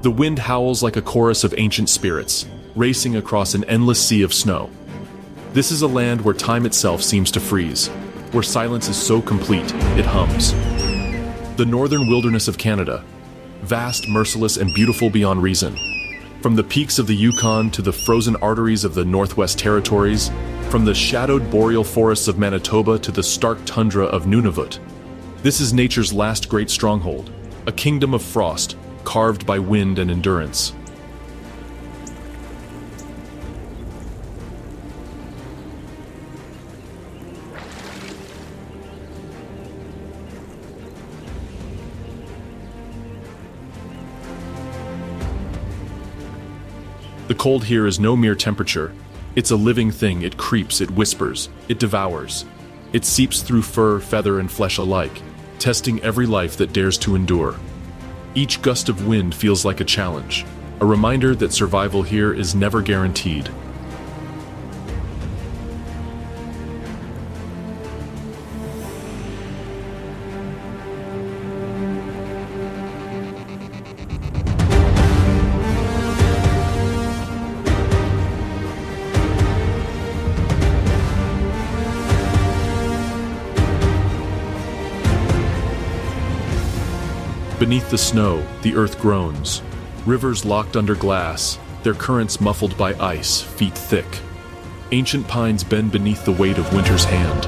The wind howls like a chorus of ancient spirits, racing across an endless sea of snow. This is a land where time itself seems to freeze, where silence is so complete, it hums. The northern wilderness of Canada, vast, merciless, and beautiful beyond reason. From the peaks of the Yukon to the frozen arteries of the Northwest Territories, from the shadowed boreal forests of Manitoba to the stark tundra of Nunavut. This is nature's last great stronghold, a kingdom of frost, carved by wind and endurance. The cold here is no mere temperature. It's a living thing. It creeps, it whispers, it devours. It seeps through fur, feather, and flesh alike, testing every life that dares to endure. Each gust of wind feels like a challenge, a reminder that survival here is never guaranteed. Beneath the snow, the earth groans. Rivers locked under glass, their currents muffled by ice, feet thick. Ancient pines bend beneath the weight of winter's hand.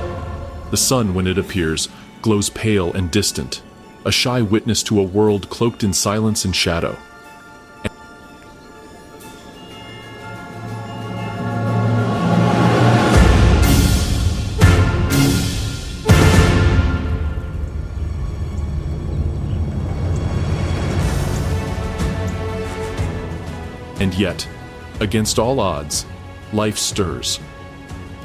The sun, when it appears, glows pale and distant, a shy witness to a world cloaked in silence and shadow. And yet, against all odds, life stirs.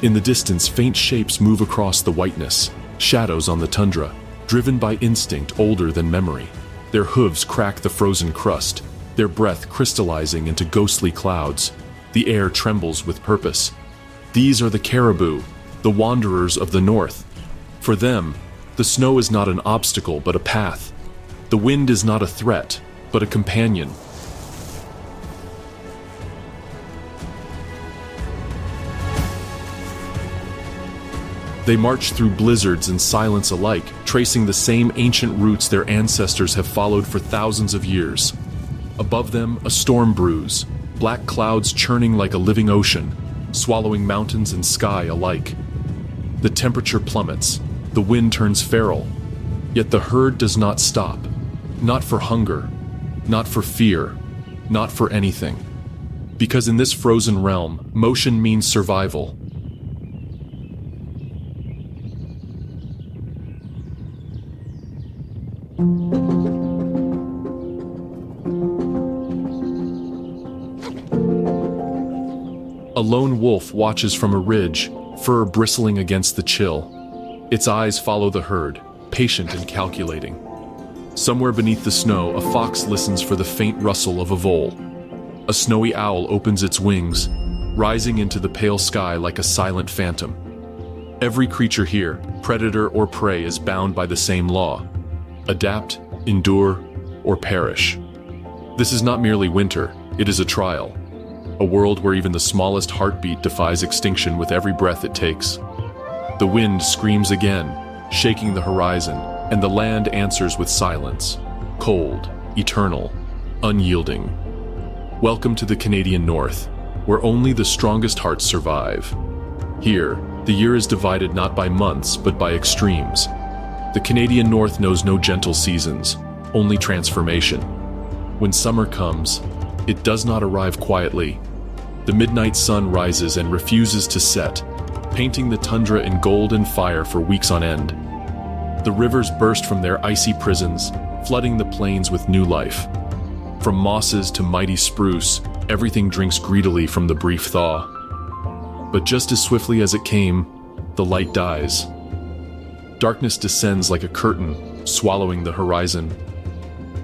In the distance, faint shapes move across the whiteness, shadows on the tundra, driven by instinct older than memory. Their hooves crack the frozen crust, their breath crystallizing into ghostly clouds. The air trembles with purpose. These are the caribou, the wanderers of the north. For them, the snow is not an obstacle but a path. The wind is not a threat, but a companion. They march through blizzards and silence alike, tracing the same ancient routes their ancestors have followed for thousands of years. Above them, a storm brews, black clouds churning like a living ocean, swallowing mountains and sky alike. The temperature plummets, the wind turns feral, yet the herd does not stop. Not for hunger, not for fear, not for anything. Because in this frozen realm, motion means survival. A lone wolf watches from a ridge, fur bristling against the chill. Its eyes follow the herd, patient and calculating. Somewhere beneath the snow, a fox listens for the faint rustle of a vole. A snowy owl opens its wings, rising into the pale sky like a silent phantom. Every creature here, predator or prey, is bound by the same law: adapt, endure, or perish. This is not merely winter, it is a trial. A world where even the smallest heartbeat defies extinction with every breath it takes. The wind screams again, shaking the horizon, and the land answers with silence. Cold, eternal, unyielding. Welcome to the Canadian North, where only the strongest hearts survive. Here, the year is divided not by months, but by extremes. The Canadian North knows no gentle seasons, only transformation. When summer comes, it does not arrive quietly. The midnight sun rises and refuses to set, painting the tundra in gold and fire for weeks on end. The rivers burst from their icy prisons, flooding the plains with new life. From mosses to mighty spruce, everything drinks greedily from the brief thaw. But just as swiftly as it came, the light dies. Darkness descends like a curtain, swallowing the horizon.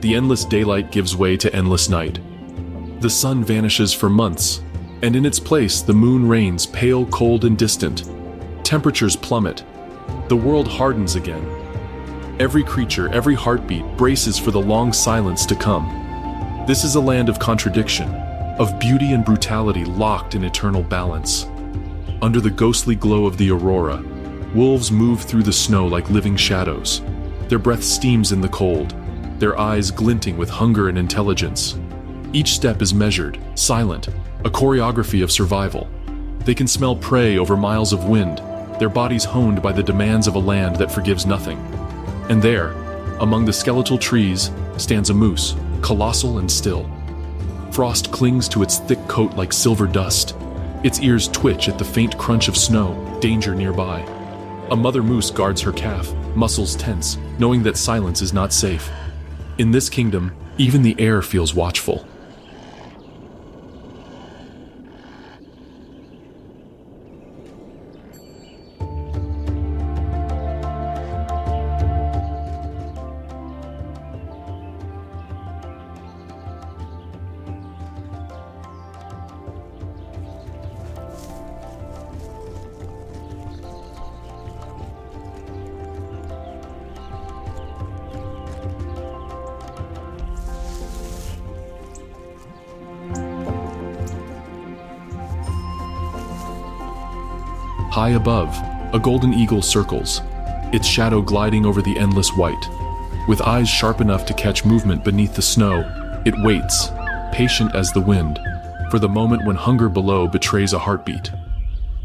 The endless daylight gives way to endless night. The sun vanishes for months, and in its place the moon reigns, pale, cold, and distant. Temperatures plummet. The world hardens again. Every creature, every heartbeat braces for the long silence to come. This is a land of contradiction, of beauty and brutality locked in eternal balance. Under the ghostly glow of the aurora, wolves move through the snow like living shadows. Their breath steams in the cold, their eyes glinting with hunger and intelligence. Each step is measured, silent, a choreography of survival. They can smell prey over miles of wind, their bodies honed by the demands of a land that forgives nothing. And there, among the skeletal trees, stands a moose, colossal and still. Frost clings to its thick coat like silver dust. Its ears twitch at the faint crunch of snow, danger nearby. A mother moose guards her calf, muscles tense, knowing that silence is not safe. In this kingdom, even the air feels watchful. High above, a golden eagle circles, its shadow gliding over the endless white. With eyes sharp enough to catch movement beneath the snow, it waits, patient as the wind, for the moment when hunger below betrays a heartbeat.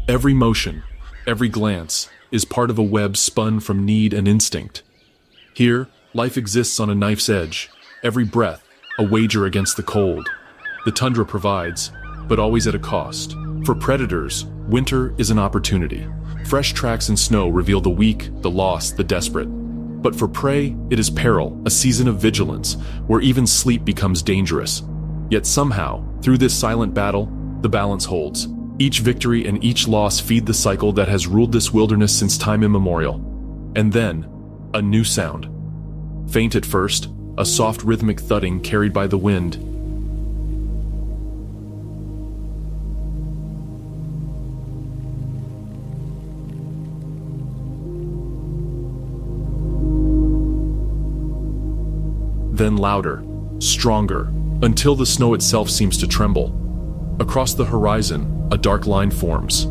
Every motion, every glance, is part of a web spun from need and instinct. Here, life exists on a knife's edge, every breath, a wager against the cold. The tundra provides, but always at a cost. For predators, winter is an opportunity. Fresh tracks in snow reveal the weak, the lost, the desperate. But for prey, it is peril, a season of vigilance, where even sleep becomes dangerous. Yet somehow, through this silent battle, the balance holds. Each victory and each loss feed the cycle that has ruled this wilderness since time immemorial. And then, a new sound. Faint at first, a soft rhythmic thudding carried by the wind. Then louder, stronger, until the snow itself seems to tremble. Across the horizon, a dark line forms.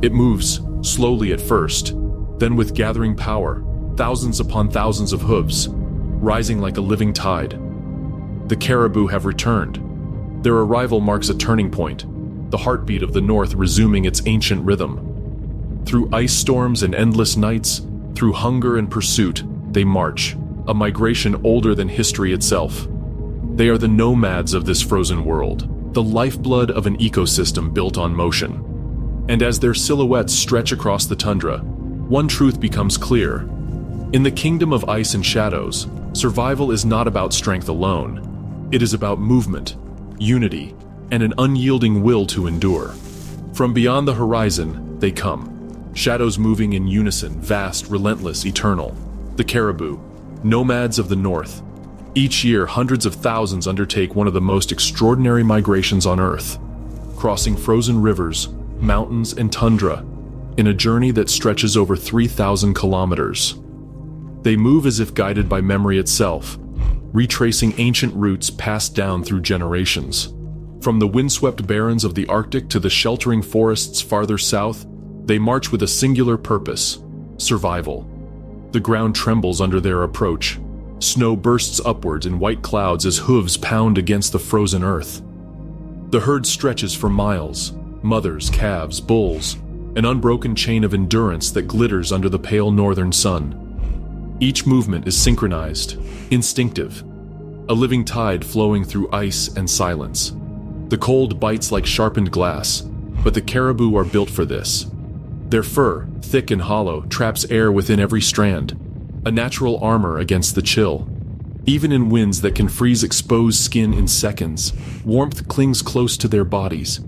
It moves, slowly at first, then with gathering power, thousands upon thousands of hooves, rising like a living tide. The caribou have returned. Their arrival marks a turning point, the heartbeat of the north resuming its ancient rhythm. Through ice storms and endless nights, through hunger and pursuit, they march. A migration older than history itself. They are the nomads of this frozen world, the lifeblood of an ecosystem built on motion. And as their silhouettes stretch across the tundra, one truth becomes clear. In the kingdom of ice and shadows, survival is not about strength alone. It is about movement, unity, and an unyielding will to endure. From beyond the horizon, they come. Shadows moving in unison, vast, relentless, eternal. The caribou, nomads of the north. Each year, hundreds of thousands undertake one of the most extraordinary migrations on Earth, crossing frozen rivers, mountains, and tundra in a journey that stretches over 3,000 kilometers. They move as if guided by memory itself, retracing ancient routes passed down through generations. From the windswept barrens of the Arctic to the sheltering forests farther south, they march with a singular purpose: survival. The ground trembles under their approach. Snow bursts upwards in white clouds as hooves pound against the frozen earth. The herd stretches for miles, mothers, calves, bulls, an unbroken chain of endurance that glitters under the pale northern sun. Each movement is synchronized, instinctive, a living tide flowing through ice and silence. The cold bites like sharpened glass, but the caribou are built for this. Their fur, thick and hollow, traps air within every strand, a natural armor against the chill. Even in winds that can freeze exposed skin in seconds, warmth clings close to their bodies.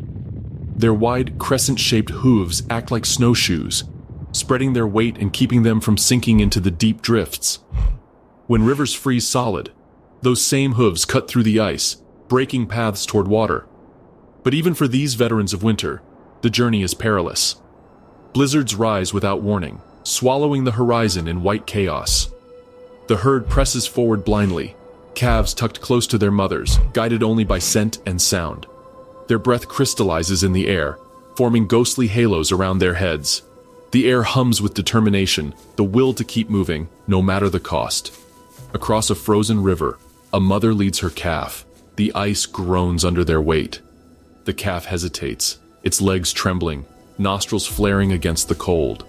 Their wide, crescent-shaped hooves act like snowshoes, spreading their weight and keeping them from sinking into the deep drifts. When rivers freeze solid, those same hooves cut through the ice, breaking paths toward water. But even for these veterans of winter, the journey is perilous. Blizzards rise without warning, swallowing the horizon in white chaos. The herd presses forward blindly, calves tucked close to their mothers, guided only by scent and sound. Their breath crystallizes in the air, forming ghostly halos around their heads. The air hums with determination, the will to keep moving, no matter the cost. Across a frozen river, a mother leads her calf. The ice groans under their weight. The calf hesitates, its legs trembling, nostrils flaring against the cold.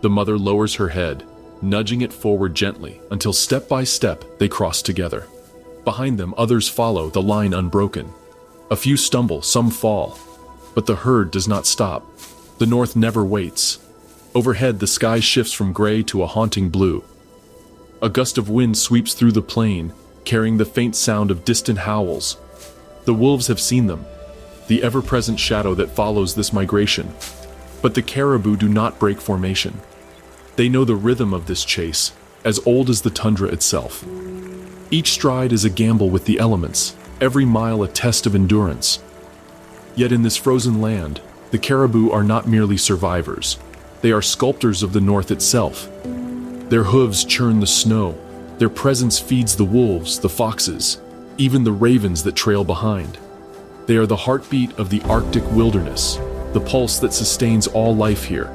The mother lowers her head, nudging it forward gently until step by step they cross together. Behind them, others follow, the line unbroken. A few stumble, some fall. But the herd does not stop. The north never waits. Overhead, the sky shifts from gray to a haunting blue. A gust of wind sweeps through the plain, carrying the faint sound of distant howls. The wolves have seen them, the ever-present shadow that follows this migration. But the caribou do not break formation. They know the rhythm of this chase, as old as the tundra itself. Each stride is a gamble with the elements, every mile a test of endurance. Yet in this frozen land, the caribou are not merely survivors. They are sculptors of the north itself. Their hooves churn the snow. Their presence feeds the wolves, the foxes, even the ravens that trail behind. They are the heartbeat of the Arctic wilderness, the pulse that sustains all life here.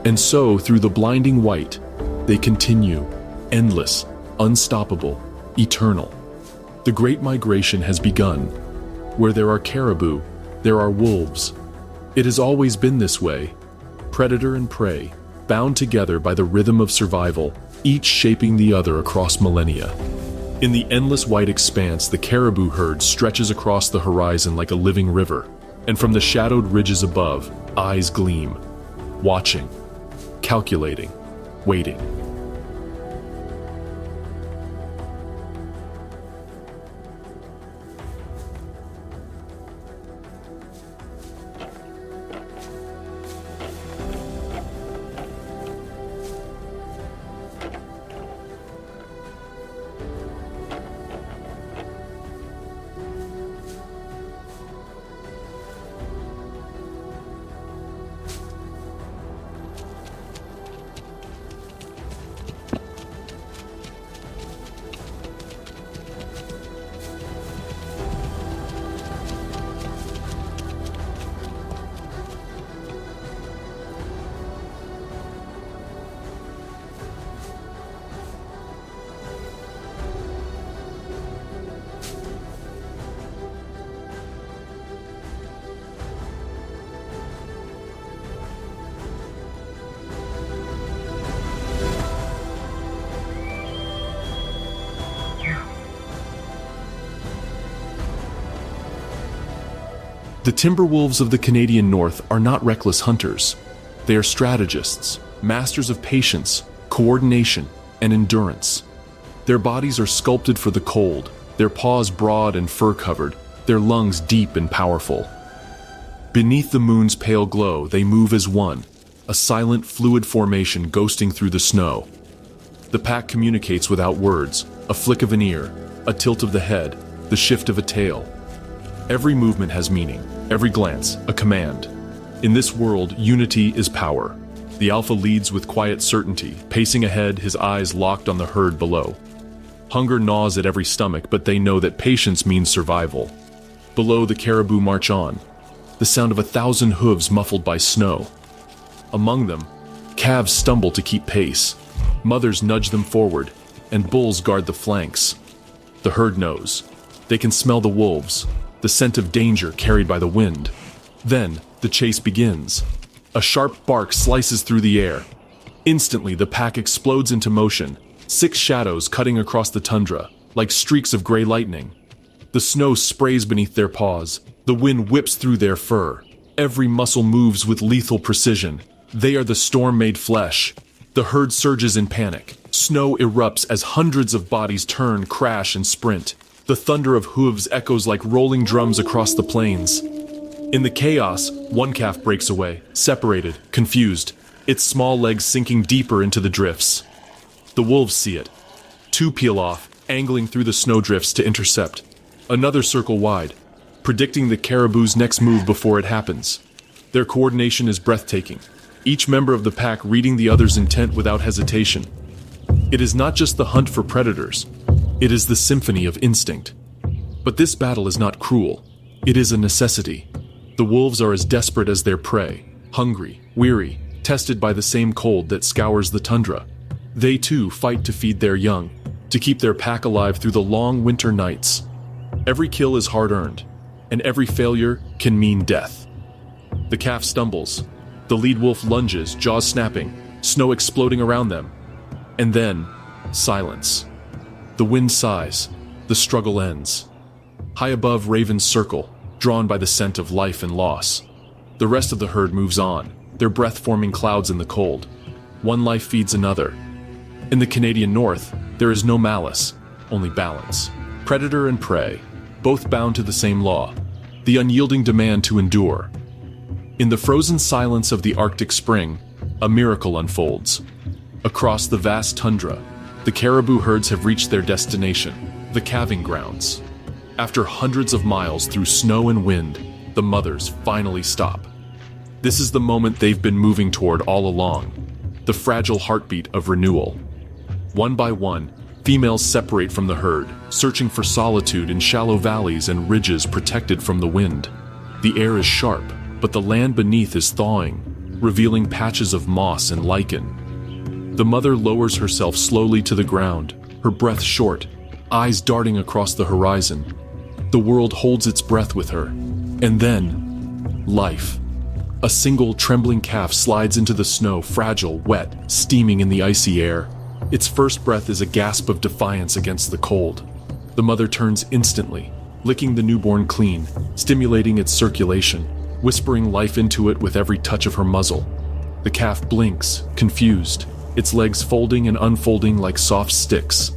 And so, through the blinding white, they continue, endless, unstoppable, eternal. The Great Migration has begun. Where there are caribou, there are wolves. It has always been this way, predator and prey, bound together by the rhythm of survival, each shaping the other across millennia. In the endless white expanse, the caribou herd stretches across the horizon like a living river, and from the shadowed ridges above, eyes gleam, watching, calculating, waiting. The timber wolves of the Canadian North are not reckless hunters. They are strategists, masters of patience, coordination, and endurance. Their bodies are sculpted for the cold, their paws broad and fur-covered, their lungs deep and powerful. Beneath the moon's pale glow, they move as one, a silent, fluid formation ghosting through the snow. The pack communicates without words, a flick of an ear, a tilt of the head, the shift of a tail. Every movement has meaning, every glance, a command. In this world, unity is power. The alpha leads with quiet certainty, pacing ahead, his eyes locked on the herd below. Hunger gnaws at every stomach, but they know that patience means survival. Below, the caribou march on, the sound of 1,000 hooves muffled by snow. Among them, calves stumble to keep pace. Mothers nudge them forward, and bulls guard the flanks. The herd knows. They can smell the wolves, the scent of danger carried by the wind. Then, the chase begins. A sharp bark slices through the air. Instantly, the pack explodes into motion, 6 shadows cutting across the tundra, like streaks of gray lightning. The snow sprays beneath their paws. The wind whips through their fur. Every muscle moves with lethal precision. They are the storm made flesh. The herd surges in panic. Snow erupts as hundreds of bodies turn, crash, and sprint. The thunder of hooves echoes like rolling drums across the plains. In the chaos, one calf breaks away, separated, confused, its small legs sinking deeper into the drifts. The wolves see it. 2 peel off, angling through the snowdrifts to intercept. Another circle wide, predicting the caribou's next move before it happens. Their coordination is breathtaking, each member of the pack reading the other's intent without hesitation. It is not just the hunt for predators. It is the symphony of instinct. But this battle is not cruel. It is a necessity. The wolves are as desperate as their prey, hungry, weary, tested by the same cold that scours the tundra. They too fight to feed their young, to keep their pack alive through the long winter nights. Every kill is hard-earned, and every failure can mean death. The calf stumbles. The lead wolf lunges, jaws snapping, snow exploding around them. And then, silence. The wind sighs. The struggle ends. High above, ravens circle, drawn by the scent of life and loss. The rest of the herd moves on, their breath forming clouds in the cold. One life feeds another. In the Canadian North, there is no malice, only balance. Predator and prey, both bound to the same law, the unyielding demand to endure. In the frozen silence of the Arctic spring, a miracle unfolds. Across the vast tundra, the caribou herds have reached their destination, the calving grounds. After hundreds of miles through snow and wind, the mothers finally stop. This is the moment they've been moving toward all along, the fragile heartbeat of renewal. One by one, females separate from the herd, searching for solitude in shallow valleys and ridges protected from the wind. The air is sharp, but the land beneath is thawing, revealing patches of moss and lichen. The mother lowers herself slowly to the ground, her breath short, eyes darting across the horizon. The world holds its breath with her. And then, life. A single trembling calf slides into the snow, fragile, wet, steaming in the icy air. Its first breath is a gasp of defiance against the cold. The mother turns instantly, licking the newborn clean, stimulating its circulation, whispering life into it with every touch of her muzzle. The calf blinks, confused, its legs folding and unfolding like soft sticks.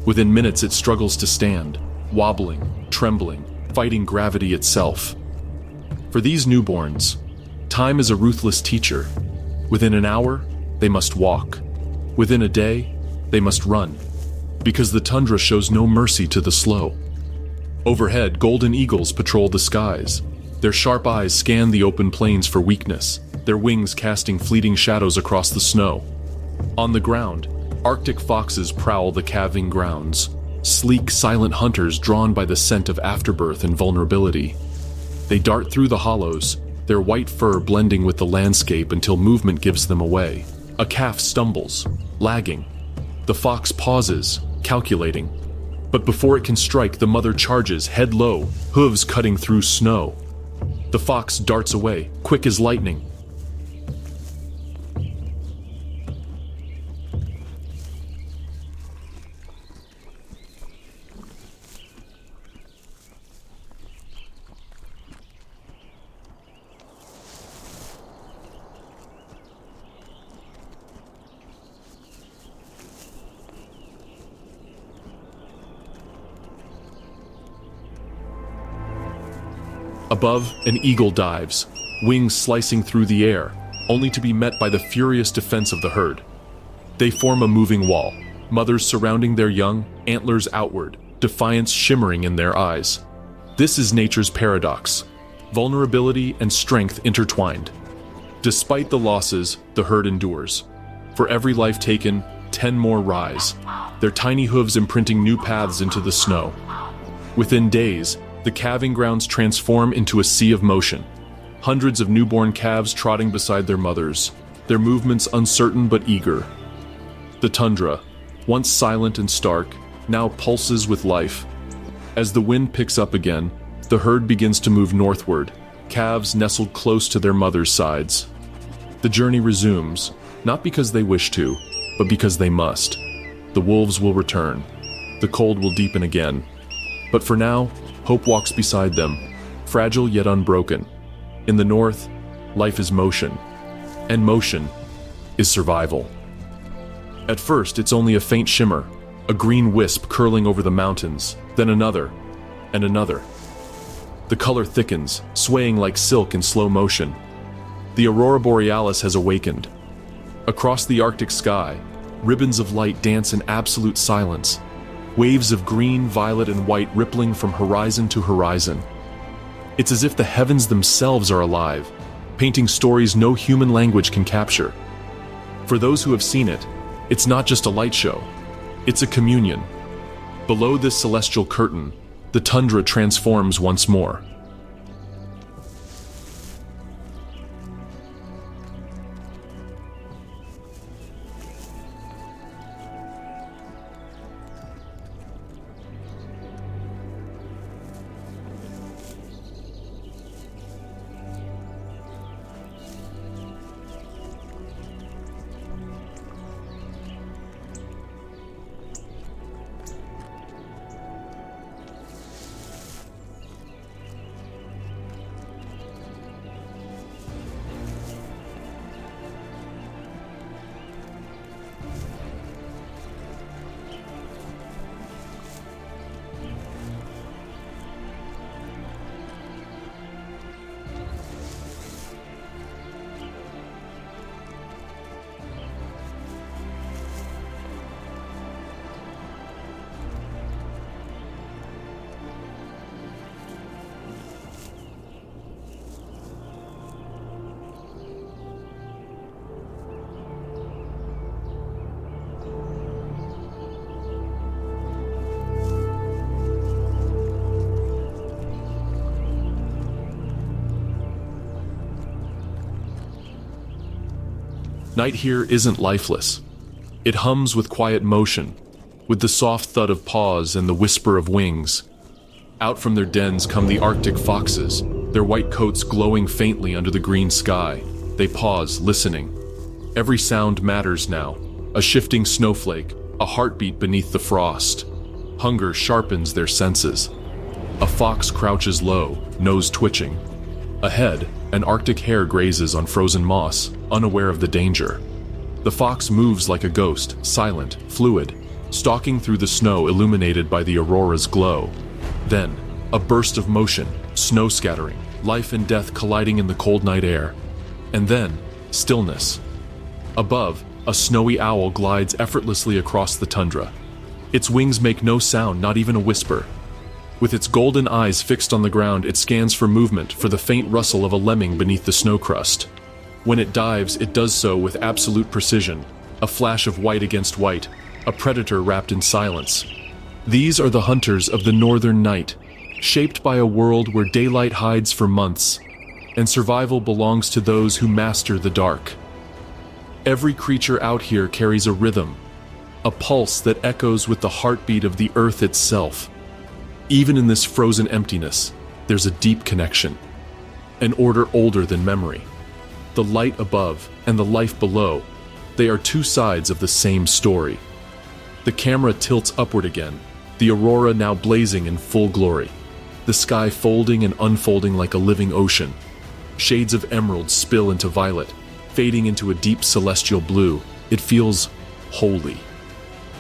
Within minutes it struggles to stand, wobbling, trembling, fighting gravity itself. For these newborns, time is a ruthless teacher. Within an hour, they must walk. Within a day, they must run. Because the tundra shows no mercy to the slow. Overhead, golden eagles patrol the skies. Their sharp eyes scan the open plains for weakness, their wings casting fleeting shadows across the snow. On the ground, Arctic foxes prowl the calving grounds, sleek, silent hunters drawn by the scent of afterbirth and vulnerability. They dart through the hollows, their white fur blending with the landscape until movement gives them away. A calf stumbles, lagging. The fox pauses, calculating. But before it can strike, the mother charges, head low, hooves cutting through snow. The fox darts away, quick as lightning. Above, an eagle dives, wings slicing through the air, only to be met by the furious defense of the herd. They form a moving wall, mothers surrounding their young, antlers outward, defiance shimmering in their eyes. This is nature's paradox, vulnerability and strength intertwined. Despite the losses, the herd endures. For every life taken, 10 more rise, their tiny hooves imprinting new paths into the snow. Within days, the calving grounds transform into a sea of motion. Hundreds of newborn calves trotting beside their mothers, their movements uncertain but eager. The tundra, once silent and stark, now pulses with life. As the wind picks up again, the herd begins to move northward, calves nestled close to their mothers' sides. The journey resumes, not because they wish to, but because they must. The wolves will return. The cold will deepen again. But for now, hope walks beside them, fragile yet unbroken. In the north, life is motion, and motion is survival. At first, it's only a faint shimmer, a green wisp curling over the mountains, then another, and another. The color thickens, swaying like silk in slow motion. The aurora borealis has awakened. Across the Arctic sky, ribbons of light dance in absolute silence, waves of green, violet, and white rippling from horizon to horizon. It's as if the heavens themselves are alive, painting stories no human language can capture. For those who have seen it, it's not just a light show, it's a communion. Below this celestial curtain, the tundra transforms once more. Night here isn't lifeless. It hums with quiet motion, with the soft thud of paws and the whisper of wings. Out from their dens come the Arctic foxes, their white coats glowing faintly under the green sky. They pause, listening. Every sound matters now. A shifting snowflake, a heartbeat beneath the frost. Hunger sharpens their senses. A fox crouches low, nose twitching. Ahead, an Arctic hare grazes on frozen moss, unaware of the danger. The fox moves like a ghost, silent, fluid, stalking through the snow illuminated by the aurora's glow. Then, a burst of motion, snow scattering, life and death colliding in the cold night air. And then, stillness. Above, a snowy owl glides effortlessly across the tundra. Its wings make no sound, not even a whisper. With its golden eyes fixed on the ground, it scans for movement, for the faint rustle of a lemming beneath the snow crust. When it dives, it does so with absolute precision, a flash of white against white, a predator wrapped in silence. These are the hunters of the northern night, shaped by a world where daylight hides for months, and survival belongs to those who master the dark. Every creature out here carries a rhythm, a pulse that echoes with the heartbeat of the earth itself. Even in this frozen emptiness, there's a deep connection, an order older than memory. The light above and the life below, they are two sides of the same story. The camera tilts upward again, the aurora now blazing in full glory, the sky folding and unfolding like a living ocean. Shades of emerald spill into violet, fading into a deep celestial blue. It feels holy.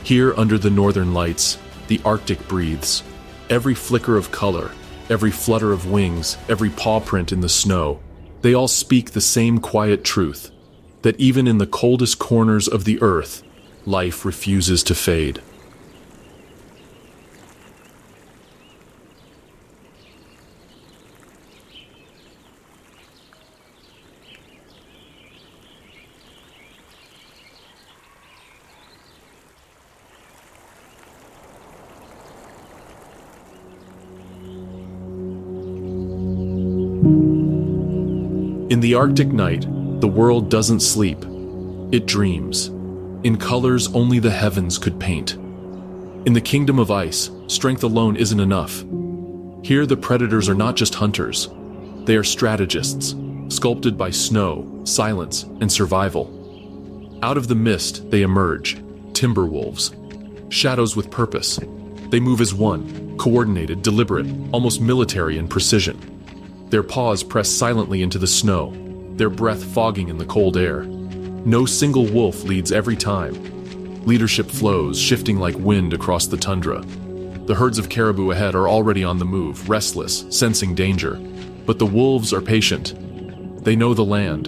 Here under the northern lights, the Arctic breathes. Every flicker of color, every flutter of wings, every paw print in the snow, they all speak the same quiet truth, that even in the coldest corners of the earth, life refuses to fade. In the Arctic night, the world doesn't sleep. It dreams, in colors only the heavens could paint. In the kingdom of ice, strength alone isn't enough. Here the predators are not just hunters. They are strategists, sculpted by snow, silence, and survival. Out of the mist, they emerge, timber wolves, shadows with purpose. They move as one, coordinated, deliberate, almost military in precision. Their paws press silently into the snow, their breath fogging in the cold air. No single wolf leads every time. Leadership flows, shifting like wind across the tundra. The herds of caribou ahead are already on the move, restless, sensing danger. But the wolves are patient. They know the land.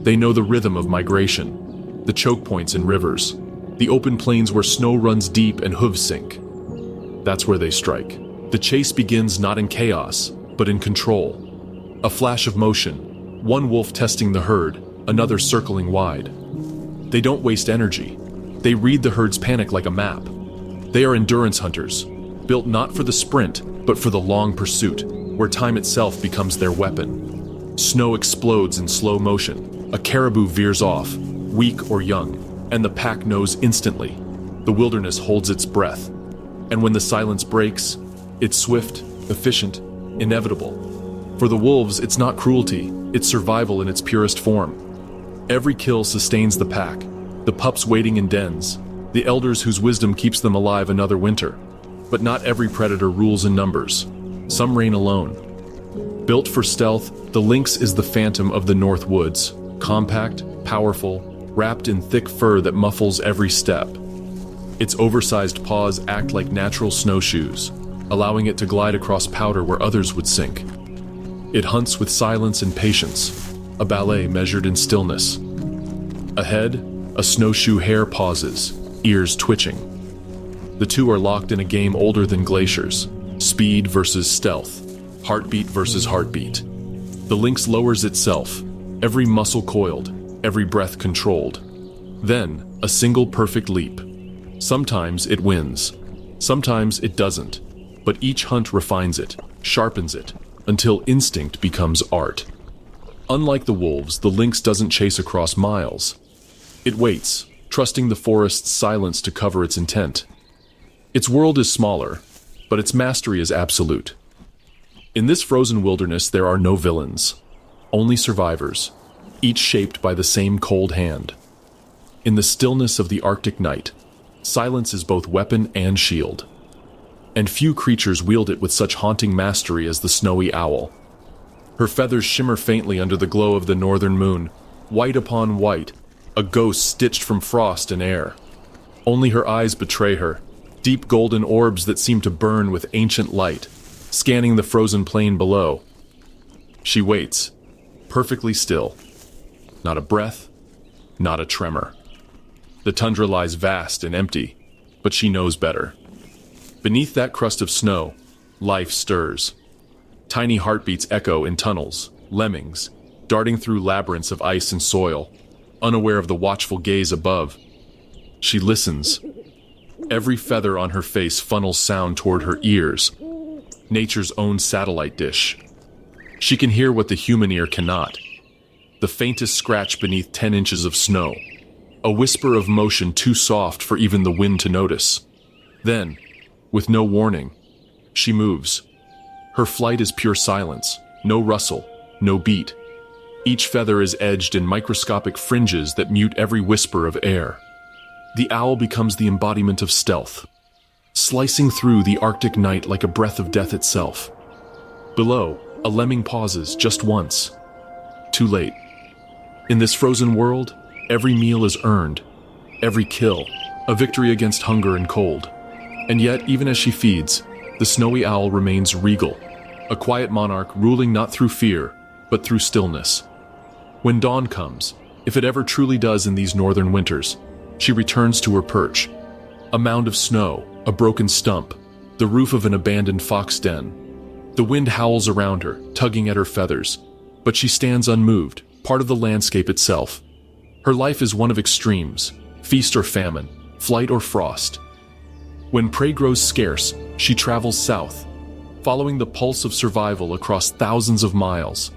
They know the rhythm of migration, the choke points in rivers, the open plains where snow runs deep and hooves sink. That's where they strike. The chase begins not in chaos, but in control. A flash of motion, one wolf testing the herd, another circling wide. They don't waste energy. They read the herd's panic like a map. They are endurance hunters, built not for the sprint, but for the long pursuit, where time itself becomes their weapon. Snow explodes in slow motion. A caribou veers off, weak or young, and the pack knows instantly. The wilderness holds its breath. And when the silence breaks, it's swift, efficient, inevitable. For the wolves, it's not cruelty, it's survival in its purest form. Every kill sustains the pack, the pups waiting in dens, the elders whose wisdom keeps them alive another winter. But not every predator rules in numbers. Some reign alone. Built for stealth, the lynx is the phantom of the North Woods, compact, powerful, wrapped in thick fur that muffles every step. Its oversized paws act like natural snowshoes, allowing it to glide across powder where others would sink. It hunts with silence and patience, a ballet measured in stillness. Ahead, a snowshoe hare pauses, ears twitching. The two are locked in a game older than glaciers, speed versus stealth, heartbeat versus heartbeat. The lynx lowers itself, every muscle coiled, every breath controlled. Then, a single perfect leap. Sometimes it wins, sometimes it doesn't, but each hunt refines it, sharpens it, until instinct becomes art. Unlike the wolves, the lynx doesn't chase across miles. It waits, trusting the forest's silence to cover its intent. Its world is smaller, but its mastery is absolute. In this frozen wilderness, there are no villains, only survivors, each shaped by the same cold hand. In the stillness of the Arctic night, silence is both weapon and shield. And few creatures wield it with such haunting mastery as the snowy owl. Her feathers shimmer faintly under the glow of the northern moon, white upon white, a ghost stitched from frost and air. Only her eyes betray her, deep golden orbs that seem to burn with ancient light, scanning the frozen plain below. She waits, perfectly still. Not a breath, not a tremor. The tundra lies vast and empty, but she knows better. Beneath that crust of snow, life stirs. Tiny heartbeats echo in tunnels, lemmings, darting through labyrinths of ice and soil, unaware of the watchful gaze above. She listens. Every feather on her face funnels sound toward her ears, nature's own satellite dish. She can hear what the human ear cannot. The faintest scratch beneath 10 inches of snow, a whisper of motion too soft for even the wind to notice. Then, with no warning, she moves. Her flight is pure silence, no rustle, no beat. Each feather is edged in microscopic fringes that mute every whisper of air. The owl becomes the embodiment of stealth, slicing through the Arctic night like a breath of death itself. Below, a lemming pauses just once. Too late. In this frozen world, every meal is earned, every kill, a victory against hunger and cold. And yet, even as she feeds, the snowy owl remains regal, a quiet monarch ruling not through fear, but through stillness. When dawn comes, if it ever truly does in these northern winters, she returns to her perch. A mound of snow, a broken stump, the roof of an abandoned fox den. The wind howls around her, tugging at her feathers, but she stands unmoved, part of the landscape itself. Her life is one of extremes, feast or famine, flight or frost. When prey grows scarce, she travels south, following the pulse of survival across thousands of miles.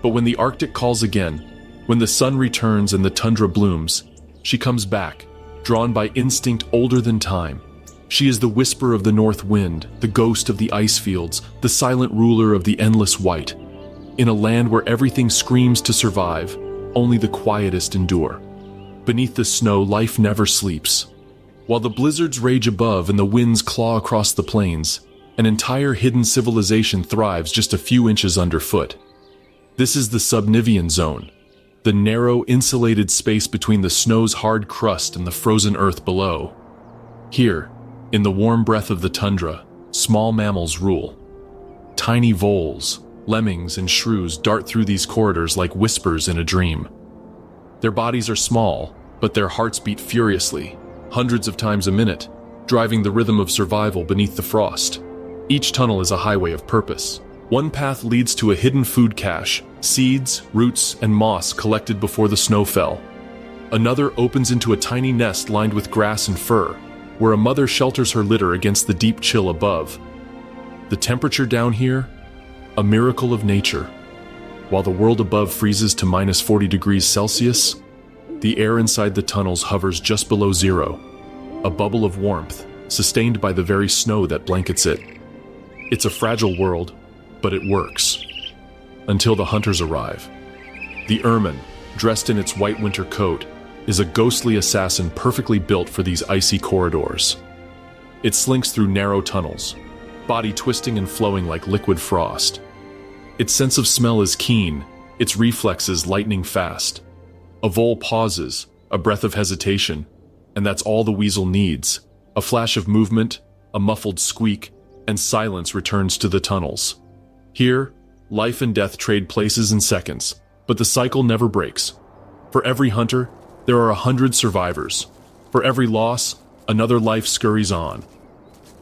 But when the Arctic calls again, when the sun returns and the tundra blooms, she comes back, drawn by instinct older than time. She is the whisper of the north wind, the ghost of the ice fields, the silent ruler of the endless white. In a land where everything screams to survive, only the quietest endure. Beneath the snow, life never sleeps. While the blizzards rage above and the winds claw across the plains, an entire hidden civilization thrives just a few inches underfoot. This is the subnivean zone, the narrow, insulated space between the snow's hard crust and the frozen earth below. Here, in the warm breath of the tundra, small mammals rule. Tiny voles, lemmings, and shrews dart through these corridors like whispers in a dream. Their bodies are small, but their hearts beat furiously, hundreds of times a minute, driving the rhythm of survival beneath the frost. Each tunnel is a highway of purpose. One path leads to a hidden food cache, seeds, roots, and moss collected before the snow fell. Another opens into a tiny nest lined with grass and fur, where a mother shelters her litter against the deep chill above. The temperature down here, a miracle of nature. While the world above freezes to minus 40 degrees Celsius, the air inside the tunnels hovers just below zero, a bubble of warmth sustained by the very snow that blankets it. It's a fragile world, but it works. Until the hunters arrive. The ermine, dressed in its white winter coat, is a ghostly assassin perfectly built for these icy corridors. It slinks through narrow tunnels, body twisting and flowing like liquid frost. Its sense of smell is keen, its reflexes lightning fast. A vole pauses, a breath of hesitation, and that's all the weasel needs. A flash of movement, a muffled squeak, and silence returns to the tunnels. Here, life and death trade places in seconds, but the cycle never breaks. For every hunter, there are 100 survivors. For every loss, another life scurries on.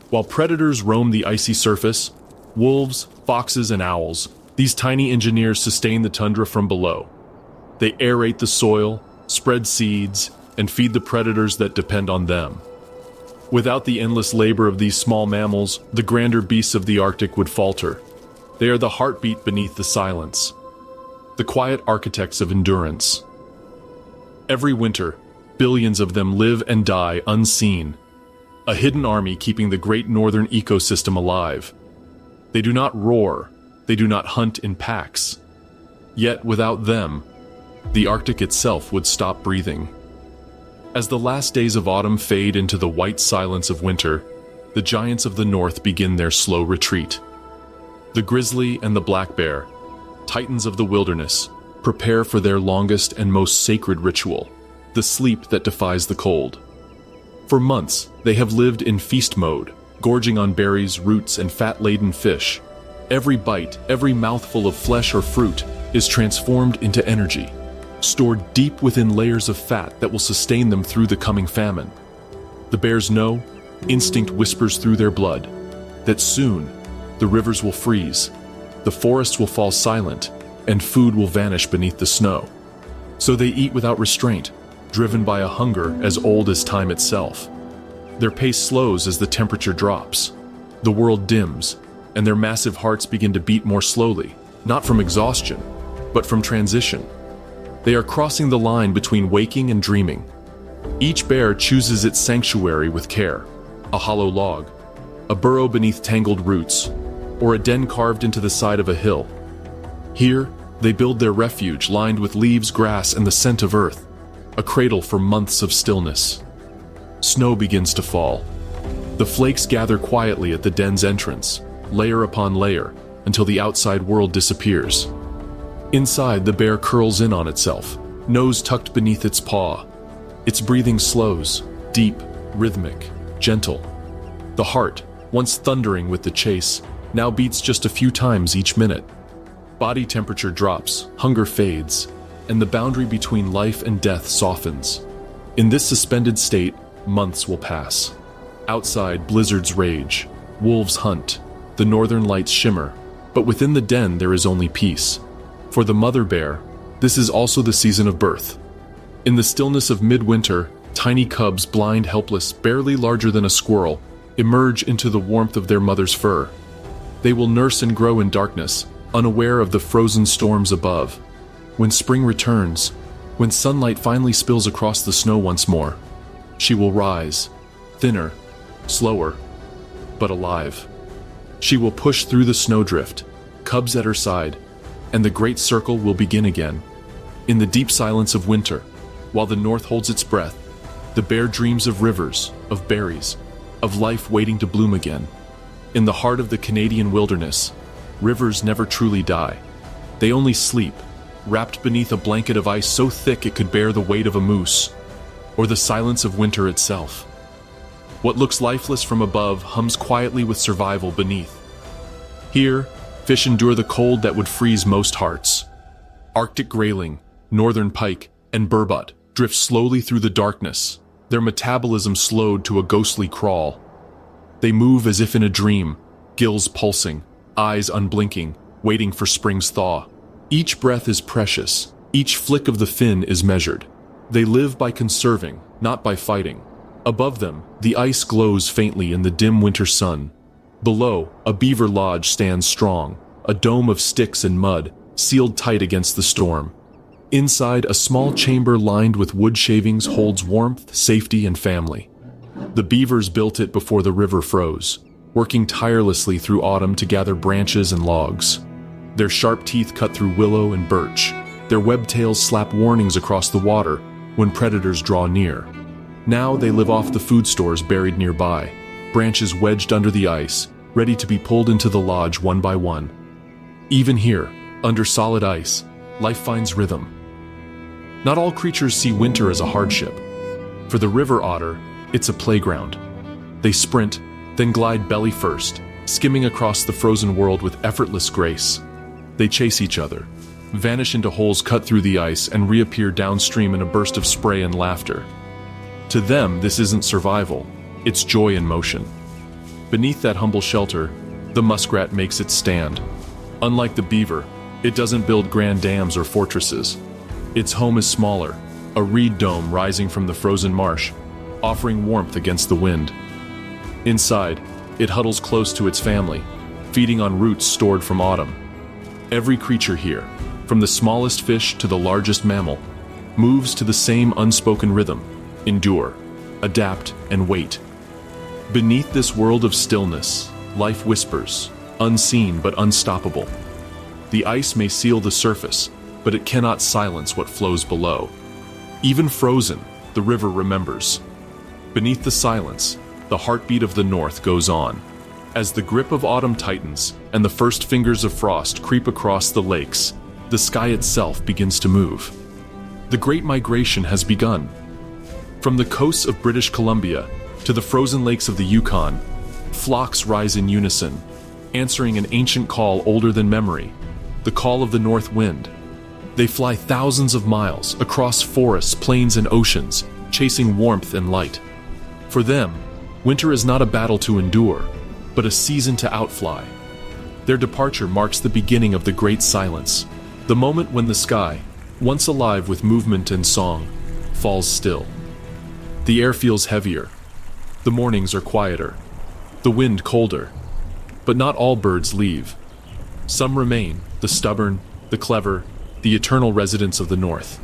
While predators roam the icy surface, wolves, foxes, and owls, these tiny engineers sustain the tundra from below. They aerate the soil, spread seeds, and feed the predators that depend on them. Without the endless labor of these small mammals, the grander beasts of the Arctic would falter. They are the heartbeat beneath the silence, the quiet architects of endurance. Every winter, billions of them live and die unseen, a hidden army keeping the great northern ecosystem alive. They do not roar, they do not hunt in packs. Yet without them, the Arctic itself would stop breathing. As the last days of autumn fade into the white silence of winter, the giants of the north begin their slow retreat. The grizzly and the black bear, titans of the wilderness, prepare for their longest and most sacred ritual, the sleep that defies the cold. For months, they have lived in feast mode, gorging on berries, roots, and fat-laden fish. Every bite, every mouthful of flesh or fruit is transformed into energy, stored deep within layers of fat that will sustain them through the coming famine. The bears know, instinct whispers through their blood, that soon the rivers will freeze, the forests will fall silent, and food will vanish beneath the snow. So they eat without restraint, driven by a hunger as old as time itself. Their pace slows as the temperature drops. The world dims, and their massive hearts begin to beat more slowly, not from exhaustion, but from transition. They are crossing the line between waking and dreaming. Each bear chooses its sanctuary with care, a hollow log, a burrow beneath tangled roots, or a den carved into the side of a hill. Here, they build their refuge lined with leaves, grass, and the scent of earth, a cradle for months of stillness. Snow begins to fall. The flakes gather quietly at the den's entrance, layer upon layer, until the outside world disappears. Inside, the bear curls in on itself, nose tucked beneath its paw. Its breathing slows, deep, rhythmic, gentle. The heart, once thundering with the chase, now beats just a few times each minute. Body temperature drops, hunger fades, and the boundary between life and death softens. In this suspended state, months will pass. Outside, blizzards rage, wolves hunt, the northern lights shimmer, but within the den there is only peace. For the mother bear, this is also the season of birth. In the stillness of midwinter, tiny cubs, blind, helpless, barely larger than a squirrel, emerge into the warmth of their mother's fur. They will nurse and grow in darkness, unaware of the frozen storms above. When spring returns, when sunlight finally spills across the snow once more, she will rise, thinner, slower, but alive. She will push through the snowdrift, cubs at her side, and the great circle will begin again. In the deep silence of winter, while the north holds its breath, the bear dreams of rivers, of berries, of life waiting to bloom again. In the heart of the Canadian wilderness, rivers never truly die. They only sleep, wrapped beneath a blanket of ice so thick it could bear the weight of a moose, or the silence of winter itself. What looks lifeless from above hums quietly with survival beneath. Here, fish endure the cold that would freeze most hearts. Arctic grayling, northern pike, and burbot drift slowly through the darkness, their metabolism slowed to a ghostly crawl. They move as if in a dream, gills pulsing, eyes unblinking, waiting for spring's thaw. Each breath is precious, each flick of the fin is measured. They live by conserving, not by fighting. Above them, the ice glows faintly in the dim winter sun. Below, a beaver lodge stands strong, a dome of sticks and mud, sealed tight against the storm. Inside, a small chamber lined with wood shavings holds warmth, safety, and family. The beavers built it before the river froze, working tirelessly through autumn to gather branches and logs. Their sharp teeth cut through willow and birch. Their webbed tails slap warnings across the water when predators draw near. Now they live off the food stores buried nearby, branches wedged under the ice, ready to be pulled into the lodge one by one. Even here, under solid ice, life finds rhythm. Not all creatures see winter as a hardship. For the river otter, it's a playground. They sprint, then glide belly first, skimming across the frozen world with effortless grace. They chase each other, vanish into holes cut through the ice, and reappear downstream in a burst of spray and laughter. To them, this isn't survival, it's joy in motion. Beneath that humble shelter, the muskrat makes its stand. Unlike the beaver, it doesn't build grand dams or fortresses. Its home is smaller, a reed dome rising from the frozen marsh, offering warmth against the wind. Inside, it huddles close to its family, feeding on roots stored from autumn. Every creature here, from the smallest fish to the largest mammal, moves to the same unspoken rhythm: endure, adapt, and wait. Beneath this world of stillness, life whispers, unseen but unstoppable. The ice may seal the surface, but it cannot silence what flows below. Even frozen, the river remembers. Beneath the silence, the heartbeat of the north goes on. As the grip of autumn tightens and the first fingers of frost creep across the lakes, the sky itself begins to move. The Great Migration has begun. From the coasts of British Columbia to the frozen lakes of the Yukon, flocks rise in unison, answering an ancient call older than memory, the call of the north wind. They fly thousands of miles across forests, plains, and oceans, chasing warmth and light. For them, winter is not a battle to endure, but a season to outfly. Their departure marks the beginning of the Great Silence, the moment when the sky, once alive with movement and song, falls still. The air feels heavier. The mornings are quieter. The wind colder. But not all birds leave. Some remain, the stubborn, the clever, the eternal residents of the north.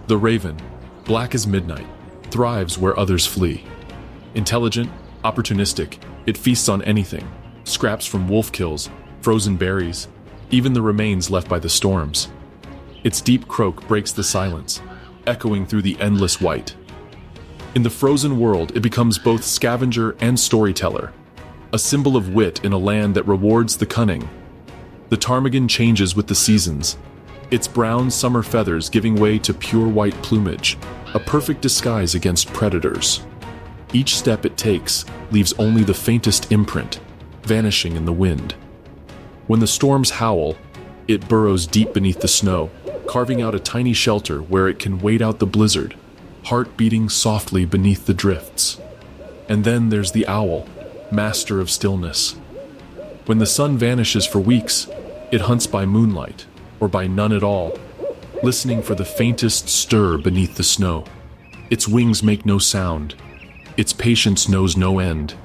The raven, black as midnight, thrives where others flee. Intelligent, opportunistic, it feasts on anything, scraps from wolf kills, frozen berries, even the remains left by the storms. Its deep croak breaks the silence, echoing through the endless white. In the frozen world, it becomes both scavenger and storyteller, a symbol of wit in a land that rewards the cunning. The ptarmigan changes with the seasons, its brown summer feathers giving way to pure white plumage, a perfect disguise against predators. Each step it takes leaves only the faintest imprint, vanishing in the wind. When the storms howl, it burrows deep beneath the snow, carving out a tiny shelter where it can wait out the blizzard, heart beating softly beneath the drifts. And then there's the owl, master of stillness. When the sun vanishes for weeks, it hunts by moonlight, or by none at all, listening for the faintest stir beneath the snow. Its wings make no sound. Its patience knows no end.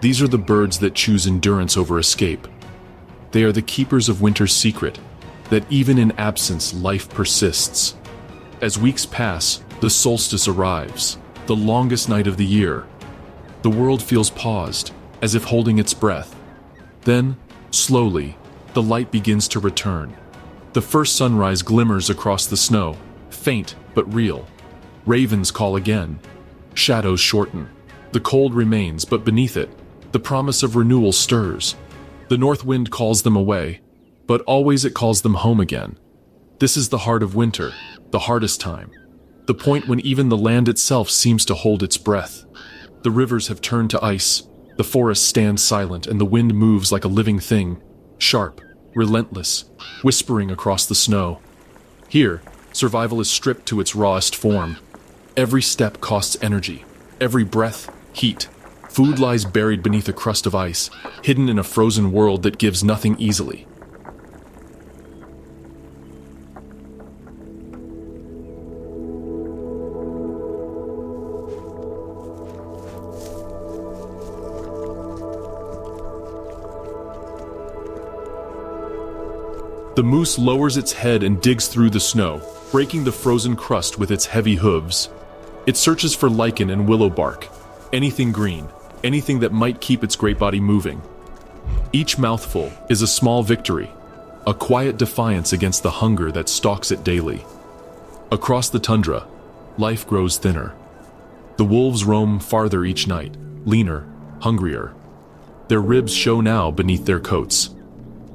These are the birds that choose endurance over escape. They are the keepers of winter's secret, that even in absence life persists. As weeks pass, the solstice arrives, the longest night of the year. The world feels paused, as if holding its breath. Then, slowly, the light begins to return. The first sunrise glimmers across the snow, faint but real. Ravens call again. Shadows shorten. The cold remains, but beneath it, the promise of renewal stirs. The north wind calls them away, but always it calls them home again. This is the heart of winter, the hardest time. The point when even the land itself seems to hold its breath. The rivers have turned to ice, the forest stands silent, and the wind moves like a living thing, sharp, relentless, whispering across the snow. Here, survival is stripped to its rawest form. Every step costs energy, every breath, heat. Food lies buried beneath a crust of ice, hidden in a frozen world that gives nothing easily. The moose lowers its head and digs through the snow, breaking the frozen crust with its heavy hooves. It searches for lichen and willow bark, anything green, anything that might keep its great body moving. Each mouthful is a small victory, a quiet defiance against the hunger that stalks it daily. Across the tundra, life grows thinner. The wolves roam farther each night, leaner, hungrier. Their ribs show now beneath their coats.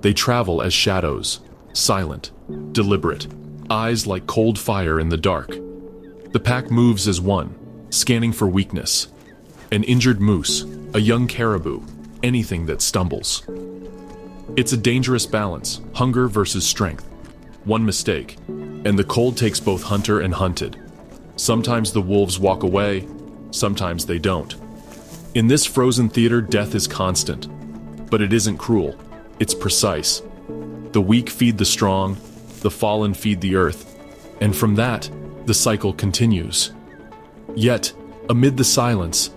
They travel as shadows, silent, deliberate, eyes like cold fire in the dark. The pack moves as one, scanning for weakness. An injured moose, a young caribou, anything that stumbles. It's a dangerous balance, hunger versus strength. One mistake, and the cold takes both hunter and hunted. Sometimes the wolves walk away, sometimes they don't. In this frozen theater, death is constant, but it isn't cruel, it's precise. The weak feed the strong, the fallen feed the earth, and from that, the cycle continues. Yet, amid the silence,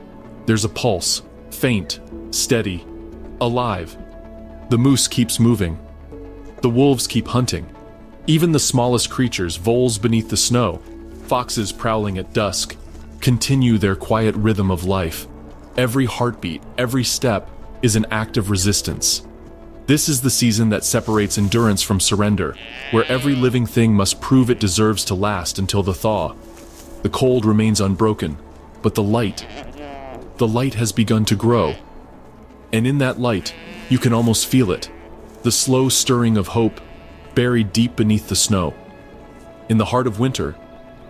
there's a pulse, faint, steady, alive. The moose keeps moving. The wolves keep hunting. Even the smallest creatures, voles beneath the snow, foxes prowling at dusk, continue their quiet rhythm of life. Every heartbeat, every step, is an act of resistance. This is the season that separates endurance from surrender, where every living thing must prove it deserves to last until the thaw. The cold remains unbroken, but the light has begun to grow. And in that light, you can almost feel it, the slow stirring of hope, buried deep beneath the snow. In the heart of winter,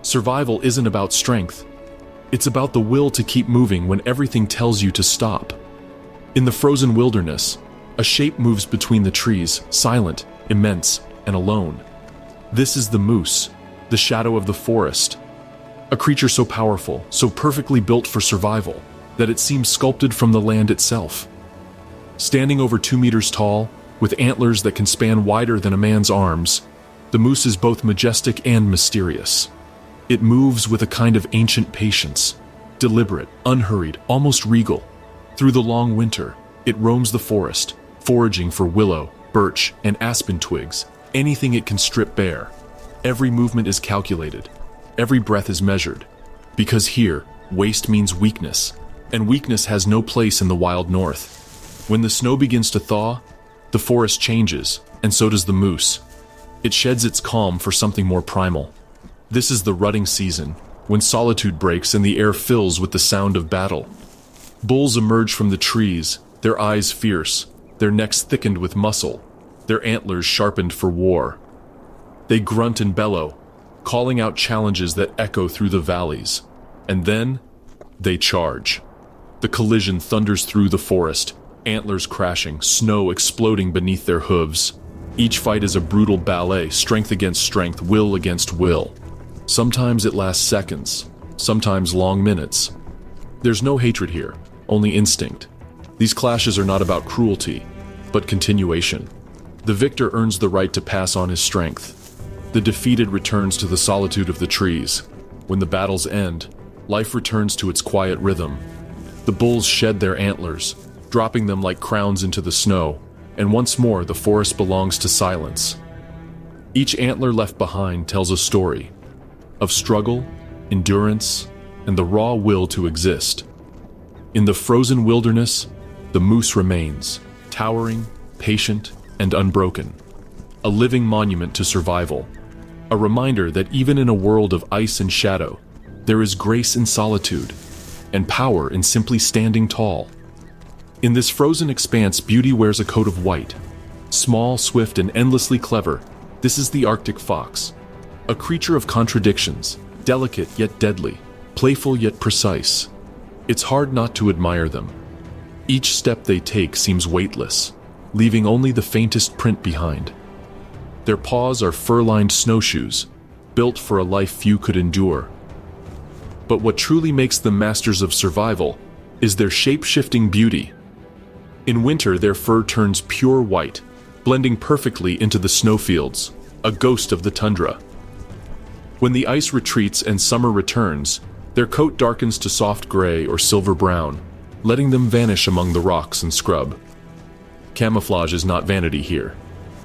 survival isn't about strength. It's about the will to keep moving when everything tells you to stop. In the frozen wilderness, a shape moves between the trees, silent, immense, and alone. This is the moose, the shadow of the forest. A creature so powerful, so perfectly built for survival, that it seems sculpted from the land itself. Standing over 2 meters tall, with antlers that can span wider than a man's arms, the moose is both majestic and mysterious. It moves with a kind of ancient patience, deliberate, unhurried, almost regal. Through the long winter, it roams the forest, foraging for willow, birch, and aspen twigs, anything it can strip bare. Every movement is calculated, Every breath is measured. Because here, waste means weakness, and weakness has no place in the wild north. When the snow begins to thaw, the forest changes, and so does the moose. It sheds its calm for something more primal. This is the rutting season, when solitude breaks and the air fills with the sound of battle. Bulls emerge from the trees, their eyes fierce, their necks thickened with muscle, their antlers sharpened for war. They grunt and bellow, calling out challenges that echo through the valleys. And then, they charge. The collision thunders through the forest, antlers crashing, snow exploding beneath their hooves. Each fight is a brutal ballet, strength against strength, will against will. Sometimes it lasts seconds, sometimes long minutes. There's no hatred here, only instinct. These clashes are not about cruelty, but continuation. The victor earns the right to pass on his strength. The defeated returns to the solitude of the trees. When the battles end, life returns to its quiet rhythm. The bulls shed their antlers, dropping them like crowns into the snow, and once more the forest belongs to silence. Each antler left behind tells a story of struggle, endurance, and the raw will to exist. In the frozen wilderness, the moose remains, towering, patient, and unbroken. A living monument to survival. A reminder that even in a world of ice and shadow, there is grace in solitude, and power in simply standing tall. In this frozen expanse, beauty wears a coat of white. Small, swift, and endlessly clever, this is the Arctic fox. A creature of contradictions, delicate yet deadly, playful yet precise. It's hard not to admire them. Each step they take seems weightless, leaving only the faintest print behind. Their paws are fur-lined snowshoes, built for a life few could endure. But what truly makes them masters of survival is their shape-shifting beauty. In winter, their fur turns pure white, blending perfectly into the snowfields, a ghost of the tundra. When the ice retreats and summer returns, their coat darkens to soft gray or silver brown, letting them vanish among the rocks and scrub. Camouflage is not vanity here.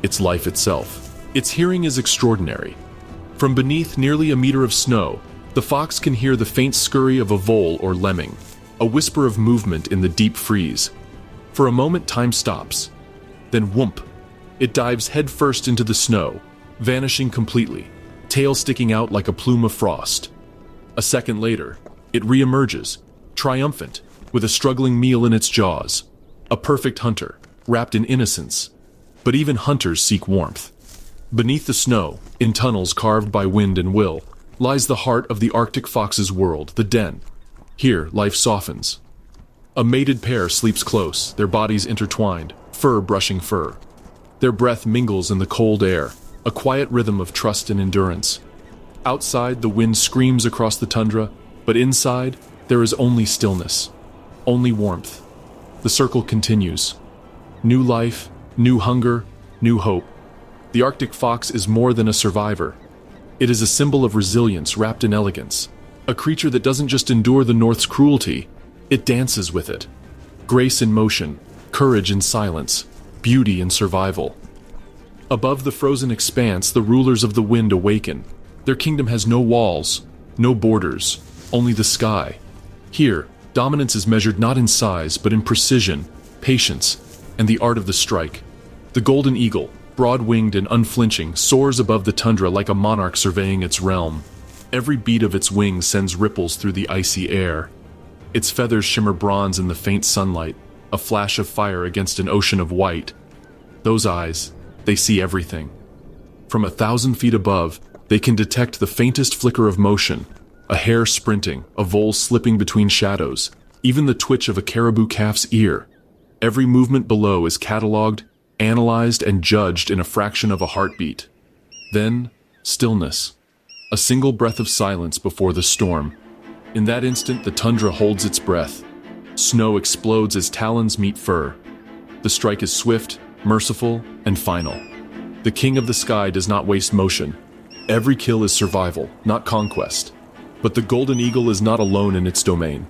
It's life itself. Its hearing is extraordinary. From beneath nearly a meter of snow, the fox can hear the faint scurry of a vole or lemming, a whisper of movement in the deep freeze. For a moment, time stops. Then whoomp! It dives headfirst into the snow, vanishing completely, tail sticking out like a plume of frost. A second later, it re-emerges, triumphant, with a struggling meal in its jaws. A perfect hunter, wrapped in innocence. But even hunters seek warmth. Beneath the snow, in tunnels carved by wind and will, lies the heart of the Arctic fox's world, the den. Here, life softens. A mated pair sleeps close, their bodies intertwined, fur brushing fur. Their breath mingles in the cold air, a quiet rhythm of trust and endurance. Outside, the wind screams across the tundra, but inside, there is only stillness, only warmth. The circle continues. New life, new hunger, new hope. The Arctic fox is more than a survivor. It is a symbol of resilience wrapped in elegance. A creature that doesn't just endure the North's cruelty, it dances with it. Grace in motion, courage in silence, beauty in survival. Above the frozen expanse, the rulers of the wind awaken. Their kingdom has no walls, no borders, only the sky. Here, dominance is measured not in size, but in precision, patience, and the art of the strike. The golden eagle, broad-winged and unflinching, soars above the tundra like a monarch surveying its realm. Every beat of its wings sends ripples through the icy air. Its feathers shimmer bronze in the faint sunlight, a flash of fire against an ocean of white. Those eyes, they see everything. From 1,000 feet above, they can detect the faintest flicker of motion, a hare sprinting, a vole slipping between shadows, even the twitch of a caribou calf's ear. Every movement below is catalogued, analyzed, and judged in a fraction of a heartbeat. Then, stillness. A single breath of silence before the storm. In that instant, the tundra holds its breath. Snow explodes as talons meet fur. The strike is swift, merciful, and final. The king of the sky does not waste motion. Every kill is survival, not conquest. But the golden eagle is not alone in its domain.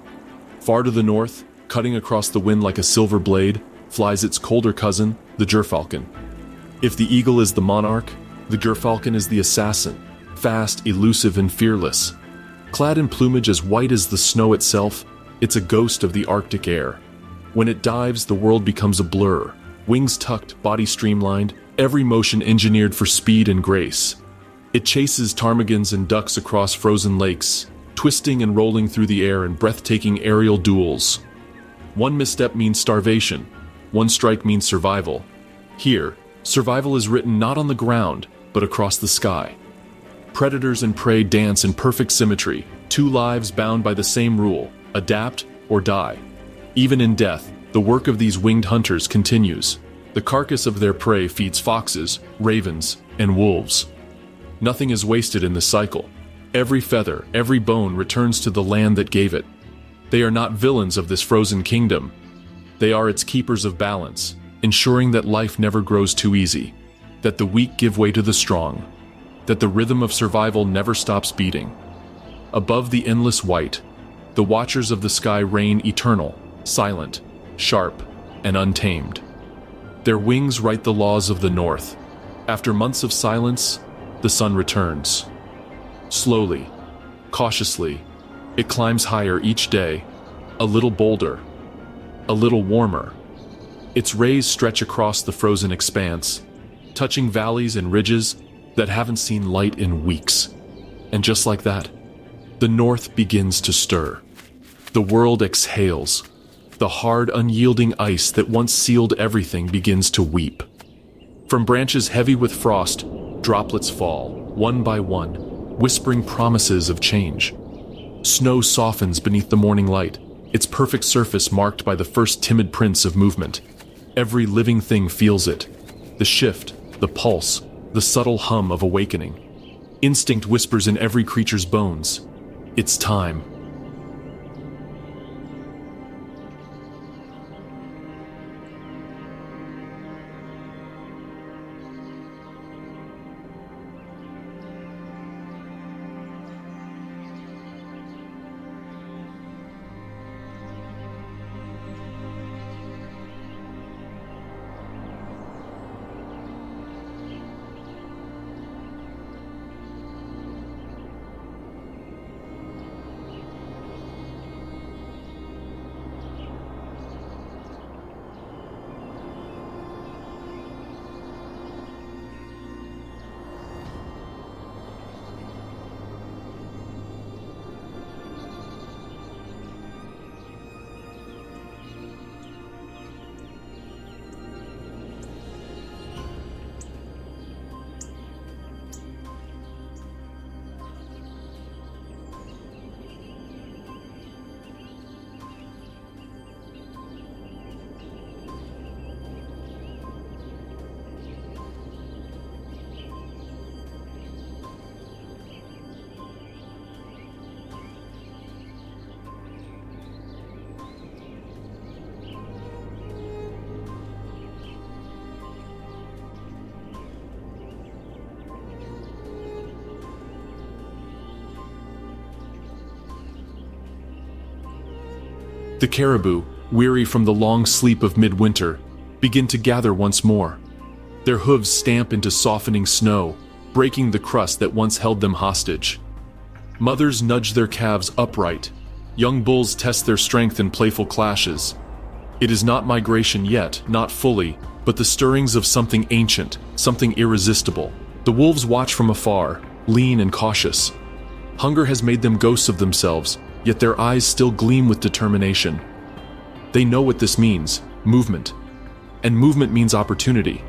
Far to the north, cutting across the wind like a silver blade, flies its colder cousin, the gerfalcon. If the eagle is the monarch, the gerfalcon is the assassin, fast, elusive, and fearless. Clad in plumage as white as the snow itself, it's a ghost of the Arctic air. When it dives, the world becomes a blur. Wings tucked, body streamlined, every motion engineered for speed and grace. It chases ptarmigans and ducks across frozen lakes, twisting and rolling through the air in breathtaking aerial duels. One misstep means starvation. One strike means survival. Here, survival is written not on the ground, but across the sky. Predators and prey dance in perfect symmetry, two lives bound by the same rule: adapt or die. Even in death, the work of these winged hunters continues. The carcass of their prey feeds foxes, ravens, and wolves. Nothing is wasted in this cycle. Every feather, every bone returns to the land that gave it. They are not villains of this frozen kingdom. They are its keepers of balance, ensuring that life never grows too easy, that the weak give way to the strong, that the rhythm of survival never stops beating. Above the endless white, the watchers of the sky reign eternal, silent, sharp, and untamed. Their wings write the laws of the north. After months of silence, the sun returns. Slowly, cautiously, it climbs higher each day, a little bolder, a little warmer. Its rays stretch across the frozen expanse, touching valleys and ridges that haven't seen light in weeks. And just like that, the north begins to stir. The world exhales. The hard, unyielding ice that once sealed everything begins to weep. From branches heavy with frost, droplets fall, one by one, whispering promises of change. Snow softens beneath the morning light, its perfect surface marked by the first timid prints of movement. Every living thing feels it. The shift, the pulse, the subtle hum of awakening. Instinct whispers in every creature's bones. It's time. The caribou, weary from the long sleep of midwinter, begin to gather once more. Their hooves stamp into softening snow, breaking the crust that once held them hostage. Mothers nudge their calves upright. Young bulls test their strength in playful clashes. It is not migration yet, not fully, but the stirrings of something ancient, something irresistible. The wolves watch from afar, lean and cautious. Hunger has made them ghosts of themselves, yet their eyes still gleam with determination. They know what this means: movement. And movement means opportunity.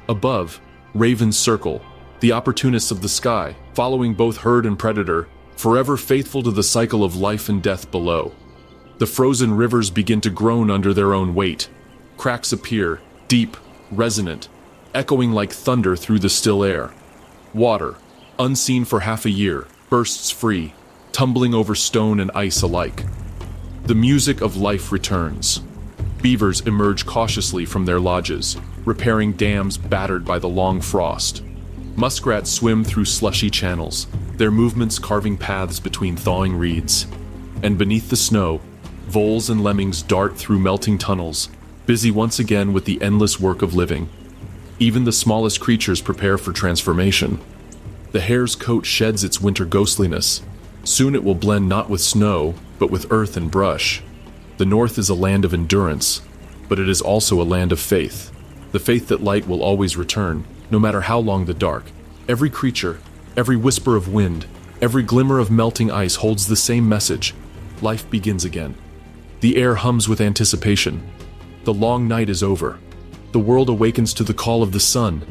Above, ravens circle, the opportunists of the sky, following both herd and predator, forever faithful to the cycle of life and death below. The frozen rivers begin to groan under their own weight. Cracks appear, deep, resonant, echoing like thunder through the still air. Water, unseen for half a year, bursts free, tumbling over stone and ice alike. The music of life returns. Beavers emerge cautiously from their lodges, repairing dams battered by the long frost. Muskrats swim through slushy channels, their movements carving paths between thawing reeds. And beneath the snow, voles and lemmings dart through melting tunnels, busy once again with the endless work of living. Even the smallest creatures prepare for transformation. The hare's coat sheds its winter ghostliness. Soon it will blend not with snow, but with earth and brush. The north is a land of endurance, but it is also a land of faith. The faith that light will always return, no matter how long the dark. Every creature, every whisper of wind, every glimmer of melting ice holds the same message. Life begins again. The air hums with anticipation. The long night is over. The world awakens to the call of the sun,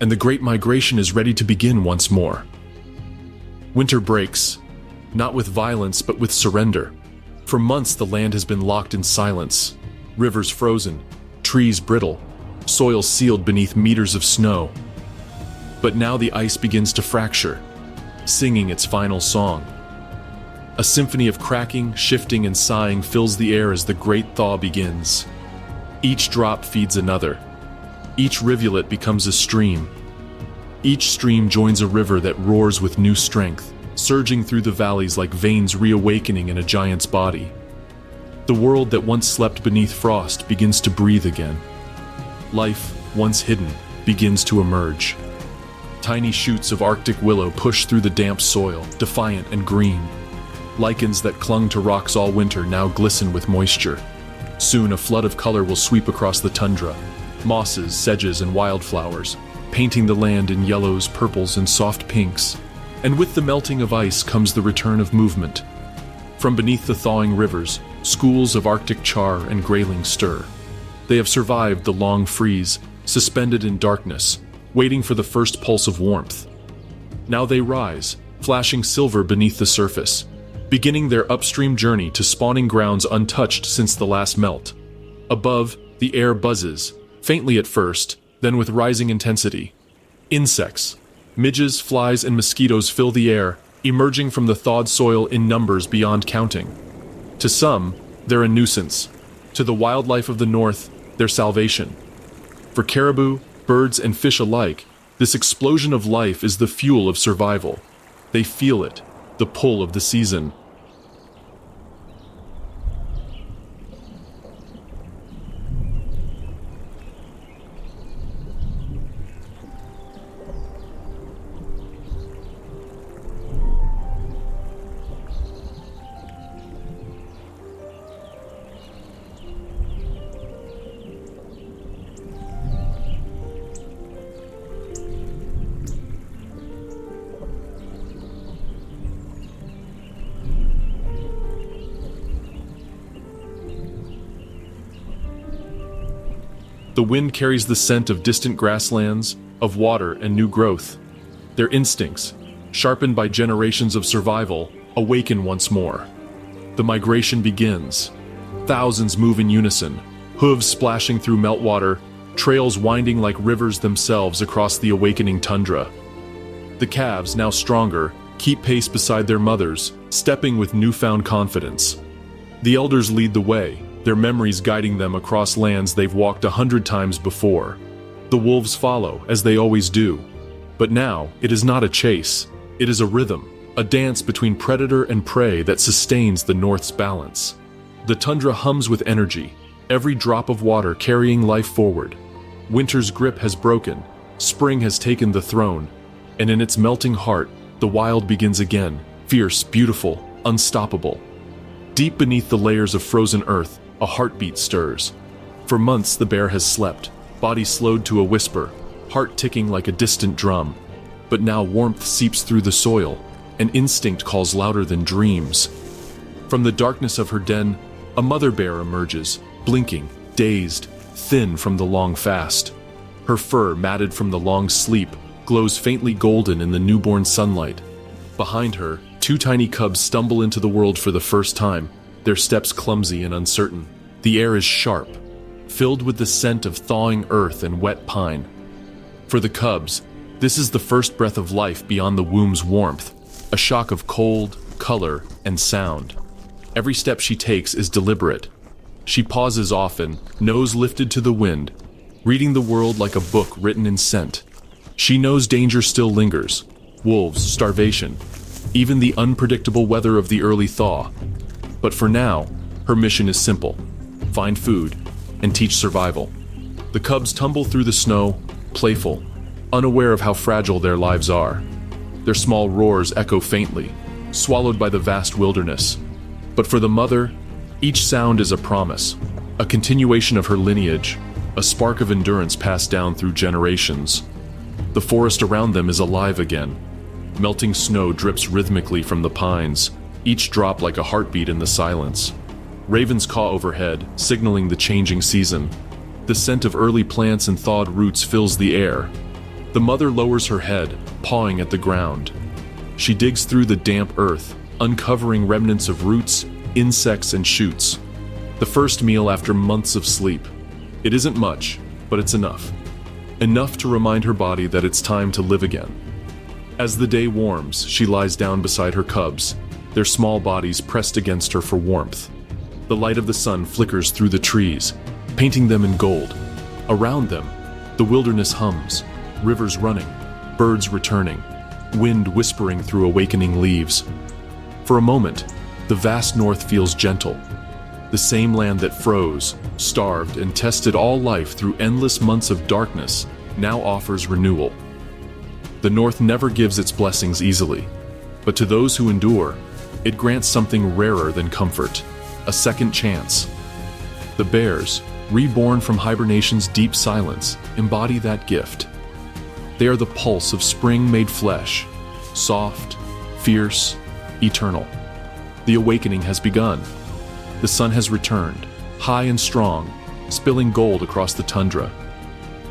and the great migration is ready to begin once more. Winter breaks, not with violence but with surrender. For months the land has been locked in silence. Rivers frozen, trees brittle, soil sealed beneath meters of snow. But now the ice begins to fracture, singing its final song. A symphony of cracking, shifting, and sighing fills the air as the great thaw begins. Each drop feeds another. Each rivulet becomes a stream. Each stream joins a river that roars with new strength, surging through the valleys like veins reawakening in a giant's body. The world that once slept beneath frost begins to breathe again. Life, once hidden, begins to emerge. Tiny shoots of Arctic willow push through the damp soil, defiant and green. Lichens that clung to rocks all winter now glisten with moisture. Soon a flood of color will sweep across the tundra. Mosses, sedges, and wildflowers, painting the land in yellows, purples, and soft pinks. And with the melting of ice comes the return of movement. From beneath the thawing rivers, schools of Arctic char and grayling stir. They have survived the long freeze, suspended in darkness, waiting for the first pulse of warmth. Now they rise, flashing silver beneath the surface, beginning their upstream journey to spawning grounds untouched since the last melt. Above, the air buzzes, faintly at first, then with rising intensity. Insects, midges, flies, and mosquitoes fill the air, emerging from the thawed soil in numbers beyond counting. To some, they're a nuisance. To the wildlife of the north, their salvation. For caribou, birds, and fish alike, this explosion of life is the fuel of survival. They feel it, the pull of the season. The wind carries the scent of distant grasslands, of water and new growth. Their instincts, sharpened by generations of survival, awaken once more. The migration begins. Thousands move in unison, hooves splashing through meltwater, trails winding like rivers themselves across the awakening tundra. The calves, now stronger, keep pace beside their mothers, stepping with newfound confidence. The elders lead the way, their memories guiding them across lands they've walked 100 times before. The wolves follow, as they always do. But now, it is not a chase. It is a rhythm, a dance between predator and prey that sustains the North's balance. The tundra hums with energy, every drop of water carrying life forward. Winter's grip has broken, spring has taken the throne, and in its melting heart, the wild begins again, fierce, beautiful, unstoppable. Deep beneath the layers of frozen earth, a heartbeat stirs. For months the bear has slept, body slowed to a whisper, heart ticking like a distant drum. But now warmth seeps through the soil, and instinct calls louder than dreams. From the darkness of her den, a mother bear emerges, blinking, dazed, thin from the long fast. Her fur, matted from the long sleep, glows faintly golden in the newborn sunlight. Behind her, two tiny cubs stumble into the world for the first time, their steps clumsy and uncertain. The air is sharp, filled with the scent of thawing earth and wet pine. For the cubs, this is the first breath of life beyond the womb's warmth, a shock of cold, color, and sound. Every step she takes is deliberate. She pauses often, nose lifted to the wind, reading the world like a book written in scent. She knows danger still lingers: wolves, starvation, even the unpredictable weather of the early thaw. But for now, her mission is simple: find food and teach survival. The cubs tumble through the snow, playful, unaware of how fragile their lives are. Their small roars echo faintly, swallowed by the vast wilderness. But for the mother, each sound is a promise, a continuation of her lineage, a spark of endurance passed down through generations. The forest around them is alive again. Melting snow drips rhythmically from the pines, each drop like a heartbeat in the silence. Ravens caw overhead, signaling the changing season. The scent of early plants and thawed roots fills the air. The mother lowers her head, pawing at the ground. She digs through the damp earth, uncovering remnants of roots, insects, and shoots. The first meal after months of sleep. It isn't much, but it's enough. Enough to remind her body that it's time to live again. As the day warms, she lies down beside her cubs, their small bodies pressed against her for warmth. The light of the sun flickers through the trees, painting them in gold. Around them, the wilderness hums, rivers running, birds returning, wind whispering through awakening leaves. For a moment, the vast north feels gentle. The same land that froze, starved, and tested all life through endless months of darkness now offers renewal. The north never gives its blessings easily, but to those who endure, it grants something rarer than comfort: a second chance. The bears, reborn from hibernation's deep silence, embody that gift. They are the pulse of spring made flesh, soft, fierce, eternal. The awakening has begun. The sun has returned, high and strong, spilling gold across the tundra.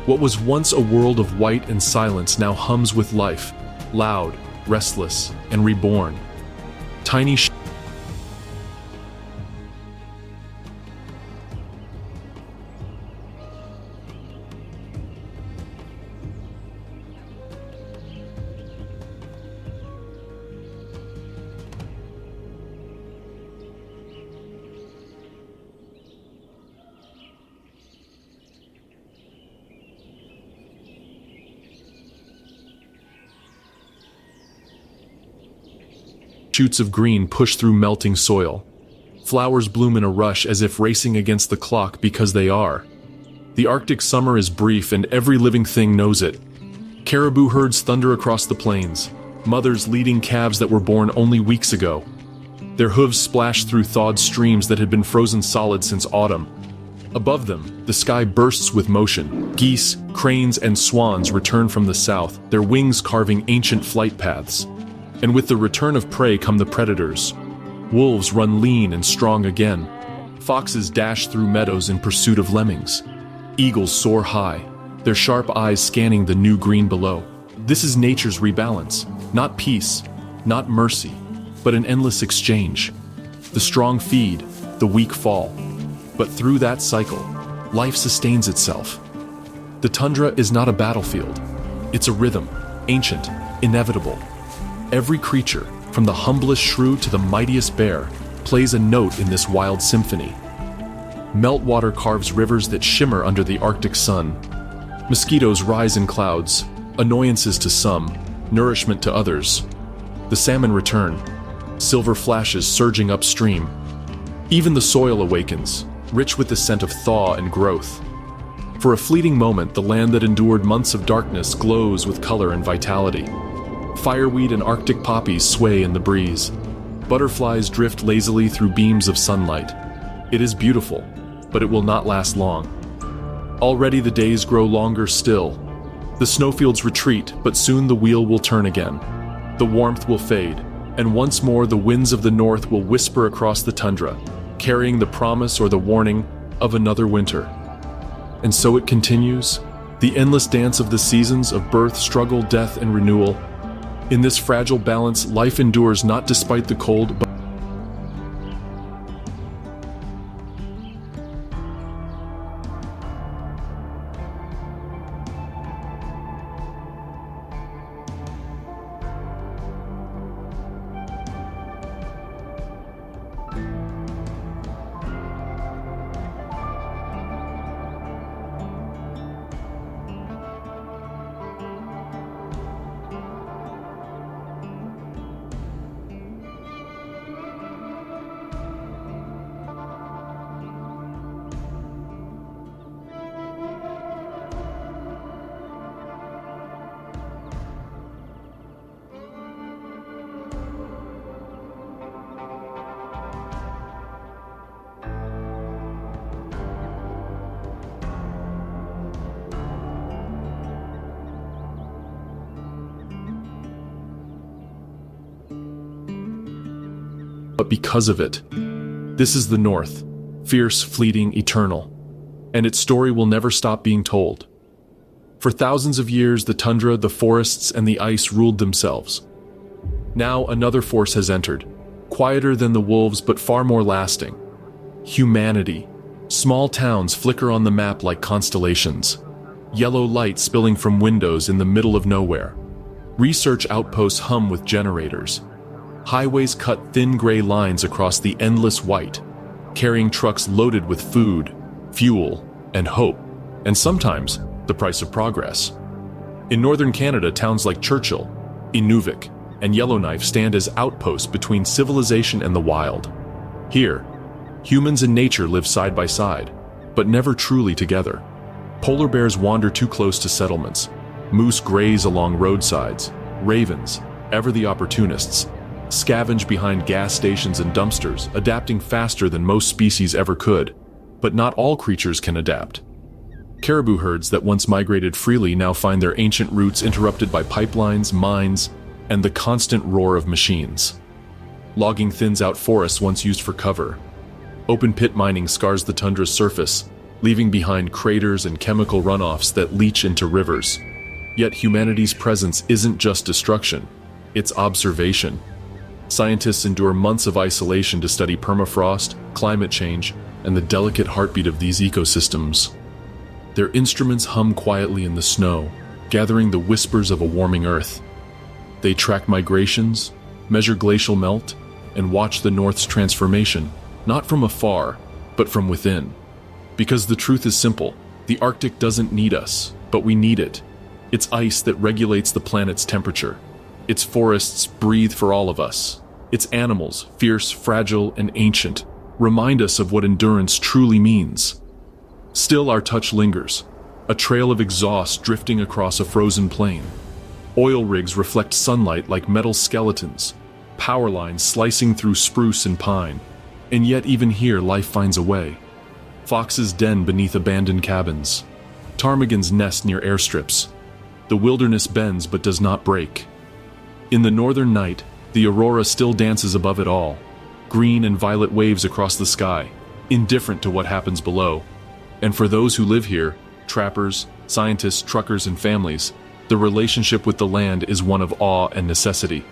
What was once a world of white and silence now hums with life, loud, restless, and reborn. Tiny shoots of green push through melting soil. Flowers bloom in a rush as if racing against the clock because they are. The Arctic summer is brief and every living thing knows it. Caribou herds thunder across the plains, mothers leading calves that were born only weeks ago. Their hooves splash through thawed streams that had been frozen solid since autumn. Above them, the sky bursts with motion. Geese, cranes, and swans return from the south, their wings carving ancient flight paths. And with the return of prey come the predators. Wolves run lean and strong again. Foxes dash through meadows in pursuit of lemmings. Eagles soar high, their sharp eyes scanning the new green below. This is nature's rebalance, not peace, not mercy, but an endless exchange. The strong feed, the weak fall. But through that cycle, life sustains itself. The tundra is not a battlefield. It's a rhythm, ancient, inevitable. Every creature, from the humblest shrew to the mightiest bear, plays a note in this wild symphony. Meltwater carves rivers that shimmer under the Arctic sun. Mosquitoes rise in clouds, annoyances to some, nourishment to others. The salmon return, silver flashes surging upstream. Even the soil awakens, rich with the scent of thaw and growth. For a fleeting moment, the land that endured months of darkness glows with color and vitality. Fireweed and Arctic poppies sway in the breeze. Butterflies drift lazily through beams of sunlight. It is beautiful, but it will not last long. Already the days grow longer still. The snowfields retreat, but soon the wheel will turn again. The warmth will fade, and once more the winds of the north will whisper across the tundra, carrying the promise or the warning of another winter. And so it continues, The endless dance of the seasons of birth, struggle, death, and renewal. In this fragile balance, life endures not despite the cold, but because of it. This is the North, fierce, fleeting, eternal, and its story will never stop being told. For thousands of years, the tundra, the forests, and the ice ruled themselves. Now another force has entered, quieter than the wolves but far more lasting. Humanity. Small towns flicker on the map like constellations. Yellow light spilling from windows in the middle of nowhere. Research outposts hum with generators. Highways cut thin gray lines across the endless white, carrying trucks loaded with food, fuel, and hope, and sometimes the price of progress. In northern Canada, towns like Churchill, Inuvik, and Yellowknife stand as outposts between civilization and the wild. Here, humans and nature live side by side, but never truly together. Polar bears wander too close to settlements. Moose graze along roadsides. Ravens, ever the opportunists, scavenge behind gas stations and dumpsters, adapting faster than most species ever could. But not all creatures can adapt. Caribou herds that once migrated freely now find their ancient routes interrupted by pipelines, mines, and the constant roar of machines. Logging thins out forests once used for cover. Open pit mining scars the tundra's surface, leaving behind craters and chemical runoffs that leach into rivers. Yet humanity's presence isn't just destruction, it's observation. Scientists endure months of isolation to study permafrost, climate change, and the delicate heartbeat of these ecosystems. Their instruments hum quietly in the snow, gathering the whispers of a warming earth. They track migrations, measure glacial melt, and watch the North's transformation, not from afar, but from within. Because the truth is simple, the Arctic doesn't need us, but we need it. It's ice that regulates the planet's temperature. Its forests breathe for all of us. Its animals, fierce, fragile, and ancient, remind us of what endurance truly means. Still, our touch lingers, a trail of exhaust drifting across a frozen plain. Oil rigs reflect sunlight like metal skeletons, power lines slicing through spruce and pine. And yet even here life finds a way. Foxes den beneath abandoned cabins. Ptarmigans nest near airstrips. The wilderness bends but does not break. In the northern night, the aurora still dances above it all, green and violet waves across the sky, indifferent to what happens below. And for those who live here, trappers, scientists, truckers, and families, the relationship with the land is one of awe and necessity.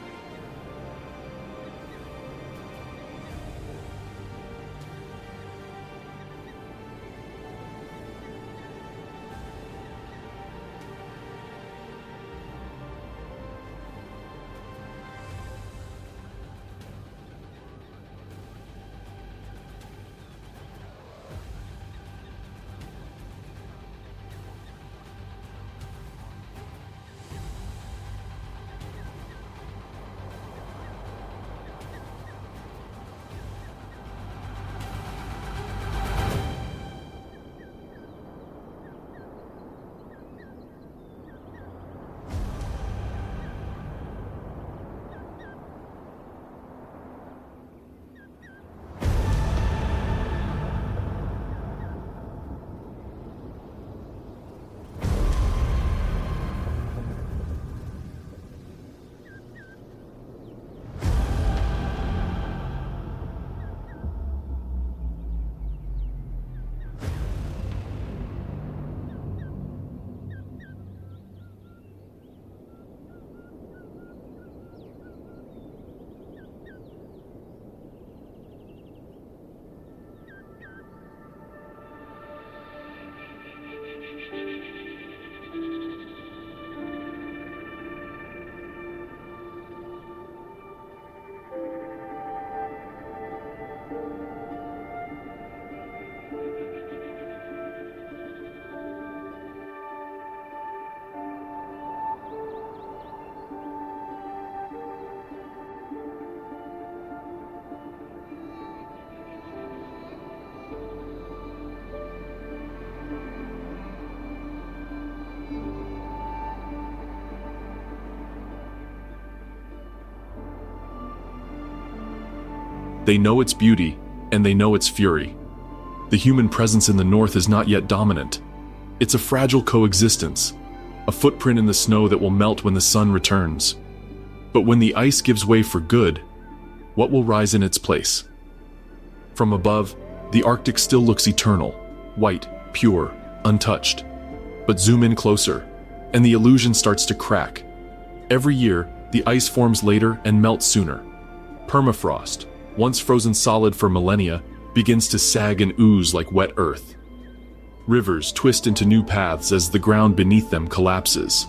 They know its beauty, and they know its fury. The human presence in the north is not yet dominant. It's a fragile coexistence, a footprint in the snow that will melt when the sun returns. But when the ice gives way for good, what will rise in its place? From above, the Arctic still looks eternal, white, pure, untouched. But zoom in closer, and the illusion starts to crack. Every year, the ice forms later and melts sooner. Permafrost, once frozen solid for millennia, begins to sag and ooze like wet earth. Rivers twist into new paths as the ground beneath them collapses.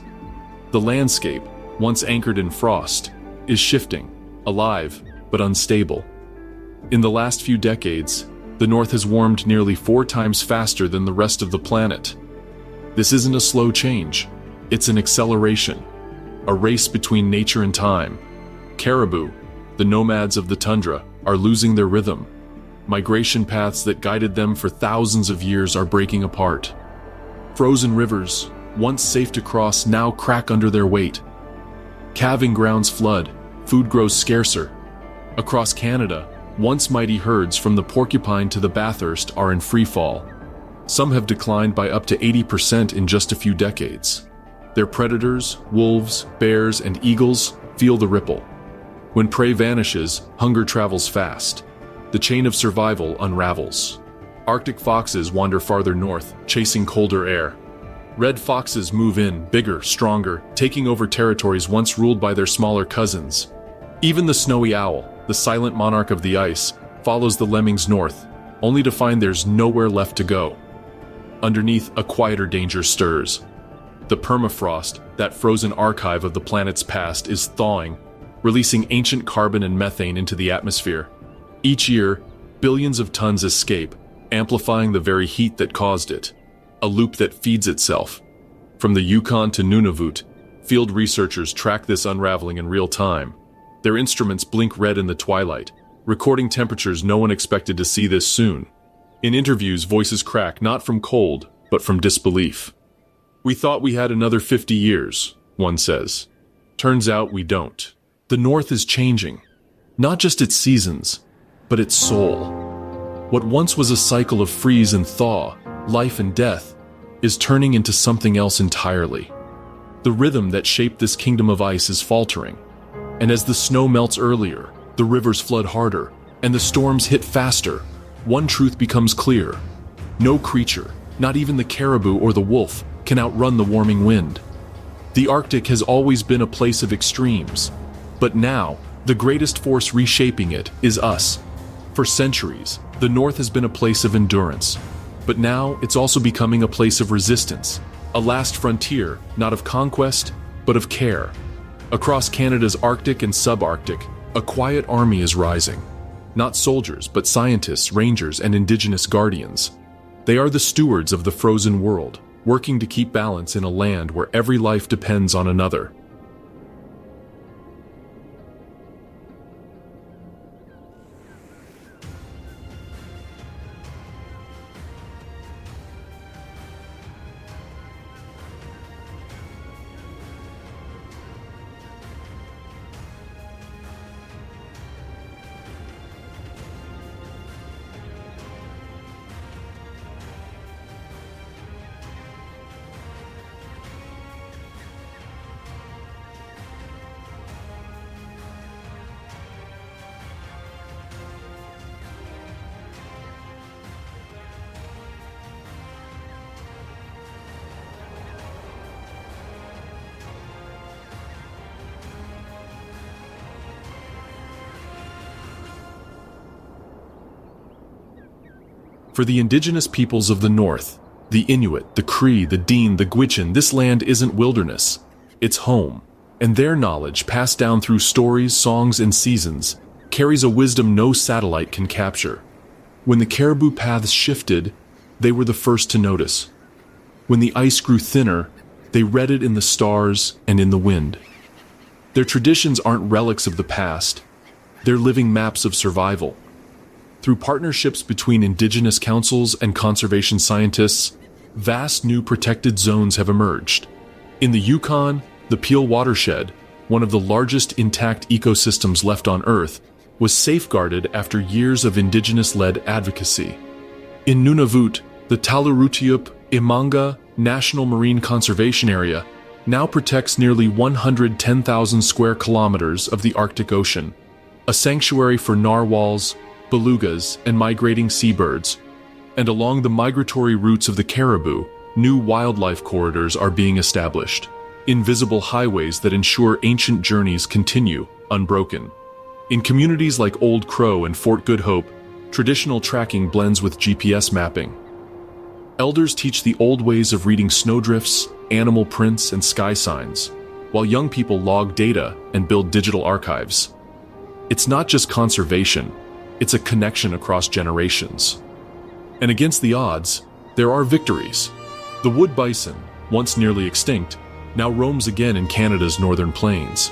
The landscape, once anchored in frost, is shifting, alive, but unstable. In the last few decades, the North has warmed nearly 4 times faster than the rest of the planet. This isn't a slow change, it's an acceleration, a race between nature and time. Caribou, the nomads of the tundra, are losing their rhythm. Migration paths that guided them for thousands of years are breaking apart. Frozen rivers, once safe to cross, now crack under their weight. Calving grounds flood, food grows scarcer. Across Canada, once mighty herds from the Porcupine to the Bathurst are in free fall. Some have declined by up to 80% in just a few decades. Their predators, wolves, bears, and eagles, feel the ripple. When prey vanishes, hunger travels fast. The chain of survival unravels. Arctic foxes wander farther north, chasing colder air. Red foxes move in, bigger, stronger, taking over territories once ruled by their smaller cousins. Even the snowy owl, the silent monarch of the ice, follows the lemmings north, only to find there's nowhere left to go. Underneath, a quieter danger stirs. The permafrost, that frozen archive of the planet's past, is thawing, releasing ancient carbon and methane into the atmosphere. Each year, billions of tons escape, amplifying the very heat that caused it. A loop that feeds itself. From the Yukon to Nunavut, field researchers track this unraveling in real time. Their instruments blink red in the twilight, recording temperatures no one expected to see this soon. In interviews, voices crack not from cold, but from disbelief. "We thought we had another 50 years, one says. Turns out we don't. The North is changing. Not just its seasons, but its soul. What once was a cycle of freeze and thaw, life and death, is turning into something else entirely. The rhythm that shaped this kingdom of ice is faltering. And as the snow melts earlier, the rivers flood harder, and the storms hit faster, one truth becomes clear. No creature, not even the caribou or the wolf, can outrun the warming wind. The Arctic has always been a place of extremes, but now, the greatest force reshaping it is us. For centuries, the North has been a place of endurance, but now it's also becoming a place of resistance, a last frontier, not of conquest, but of care. Across Canada's Arctic and subarctic, a quiet army is rising. Not soldiers, but scientists, rangers, and indigenous guardians. They are the stewards of the frozen world, working to keep balance in a land where every life depends on another. For the indigenous peoples of the North, the Inuit, the Cree, the Dene, the Gwich'in, this land isn't wilderness, it's home. And their knowledge, passed down through stories, songs, and seasons, carries a wisdom no satellite can capture. When the caribou paths shifted, they were the first to notice. When the ice grew thinner, they read it in the stars and in the wind. Their traditions aren't relics of the past, they're living maps of survival. Through partnerships between indigenous councils and conservation scientists, vast new protected zones have emerged. In the Yukon, the Peel watershed, one of the largest intact ecosystems left on Earth, was safeguarded after years of indigenous-led advocacy. In Nunavut, the Talurutiup Imanga National Marine Conservation Area now protects nearly 110,000 square kilometers of the Arctic Ocean, a sanctuary for narwhals, belugas, and migrating seabirds. And along the migratory routes of the caribou, new wildlife corridors are being established, invisible highways that ensure ancient journeys continue unbroken. In communities like Old Crow and Fort Good Hope, traditional tracking blends with GPS mapping. Elders teach the old ways of reading snowdrifts, animal prints, and sky signs, while young people log data and build digital archives. It's not just conservation, it's a connection across generations. And against the odds, there are victories. The wood bison, once nearly extinct, now roams again in Canada's northern plains.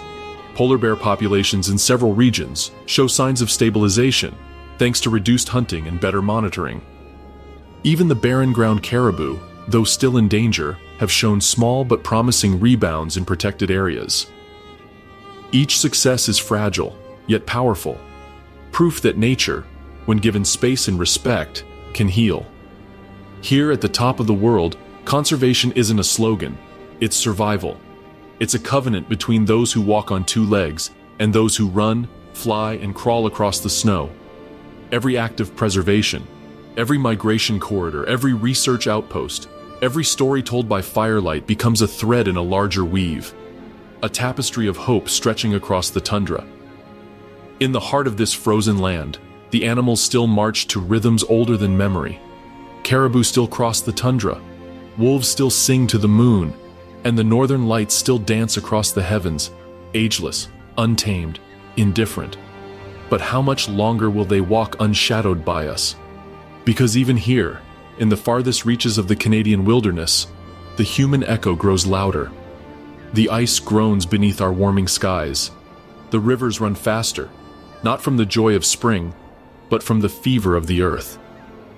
Polar bear populations in several regions show signs of stabilization, thanks to reduced hunting and better monitoring. Even the barren ground caribou, though still in danger, have shown small but promising rebounds in protected areas. Each success is fragile, yet powerful, proof that nature, when given space and respect, can heal. Here at the top of the world, conservation isn't a slogan, it's survival. It's a covenant between those who walk on two legs and those who run, fly, and crawl across the snow. Every act of preservation, every migration corridor, every research outpost, every story told by firelight becomes a thread in a larger weave, a tapestry of hope stretching across the tundra. In the heart of this frozen land, the animals still march to rhythms older than memory. Caribou still cross the tundra, wolves still sing to the moon, and the northern lights still dance across the heavens, ageless, untamed, indifferent. But how much longer will they walk unshadowed by us? Because even here, in the farthest reaches of the Canadian wilderness, the human echo grows louder. The ice groans beneath our warming skies. The rivers run faster, not from the joy of spring, but from the fever of the earth.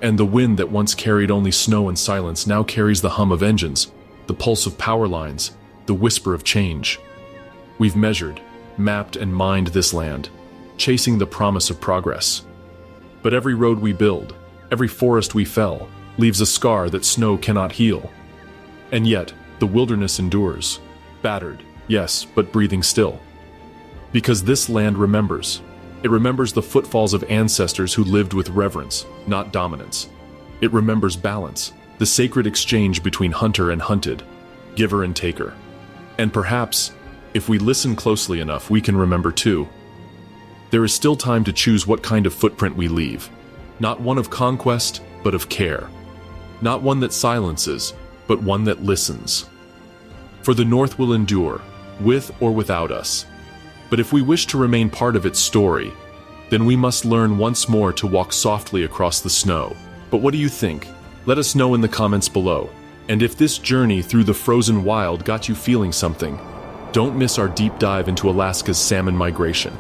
And the wind that once carried only snow and silence now carries the hum of engines, the pulse of power lines, the whisper of change. We've measured, mapped, and mined this land, chasing the promise of progress. But every road we build, every forest we fell, leaves a scar that snow cannot heal. And yet, the wilderness endures, battered, yes, but breathing still. Because this land remembers. It remembers the footfalls of ancestors who lived with reverence, not dominance. It remembers balance, the sacred exchange between hunter and hunted, giver and taker. And perhaps, if we listen closely enough, we can remember too. There is still time to choose what kind of footprint we leave. Not one of conquest, but of care. Not one that silences, but one that listens. For the North will endure, with or without us. But if we wish to remain part of its story, then we must learn once more to walk softly across the snow. But what do you think? Let us know in the comments below. And if this journey through the frozen wild got you feeling something, don't miss our deep dive into Alaska's salmon migration.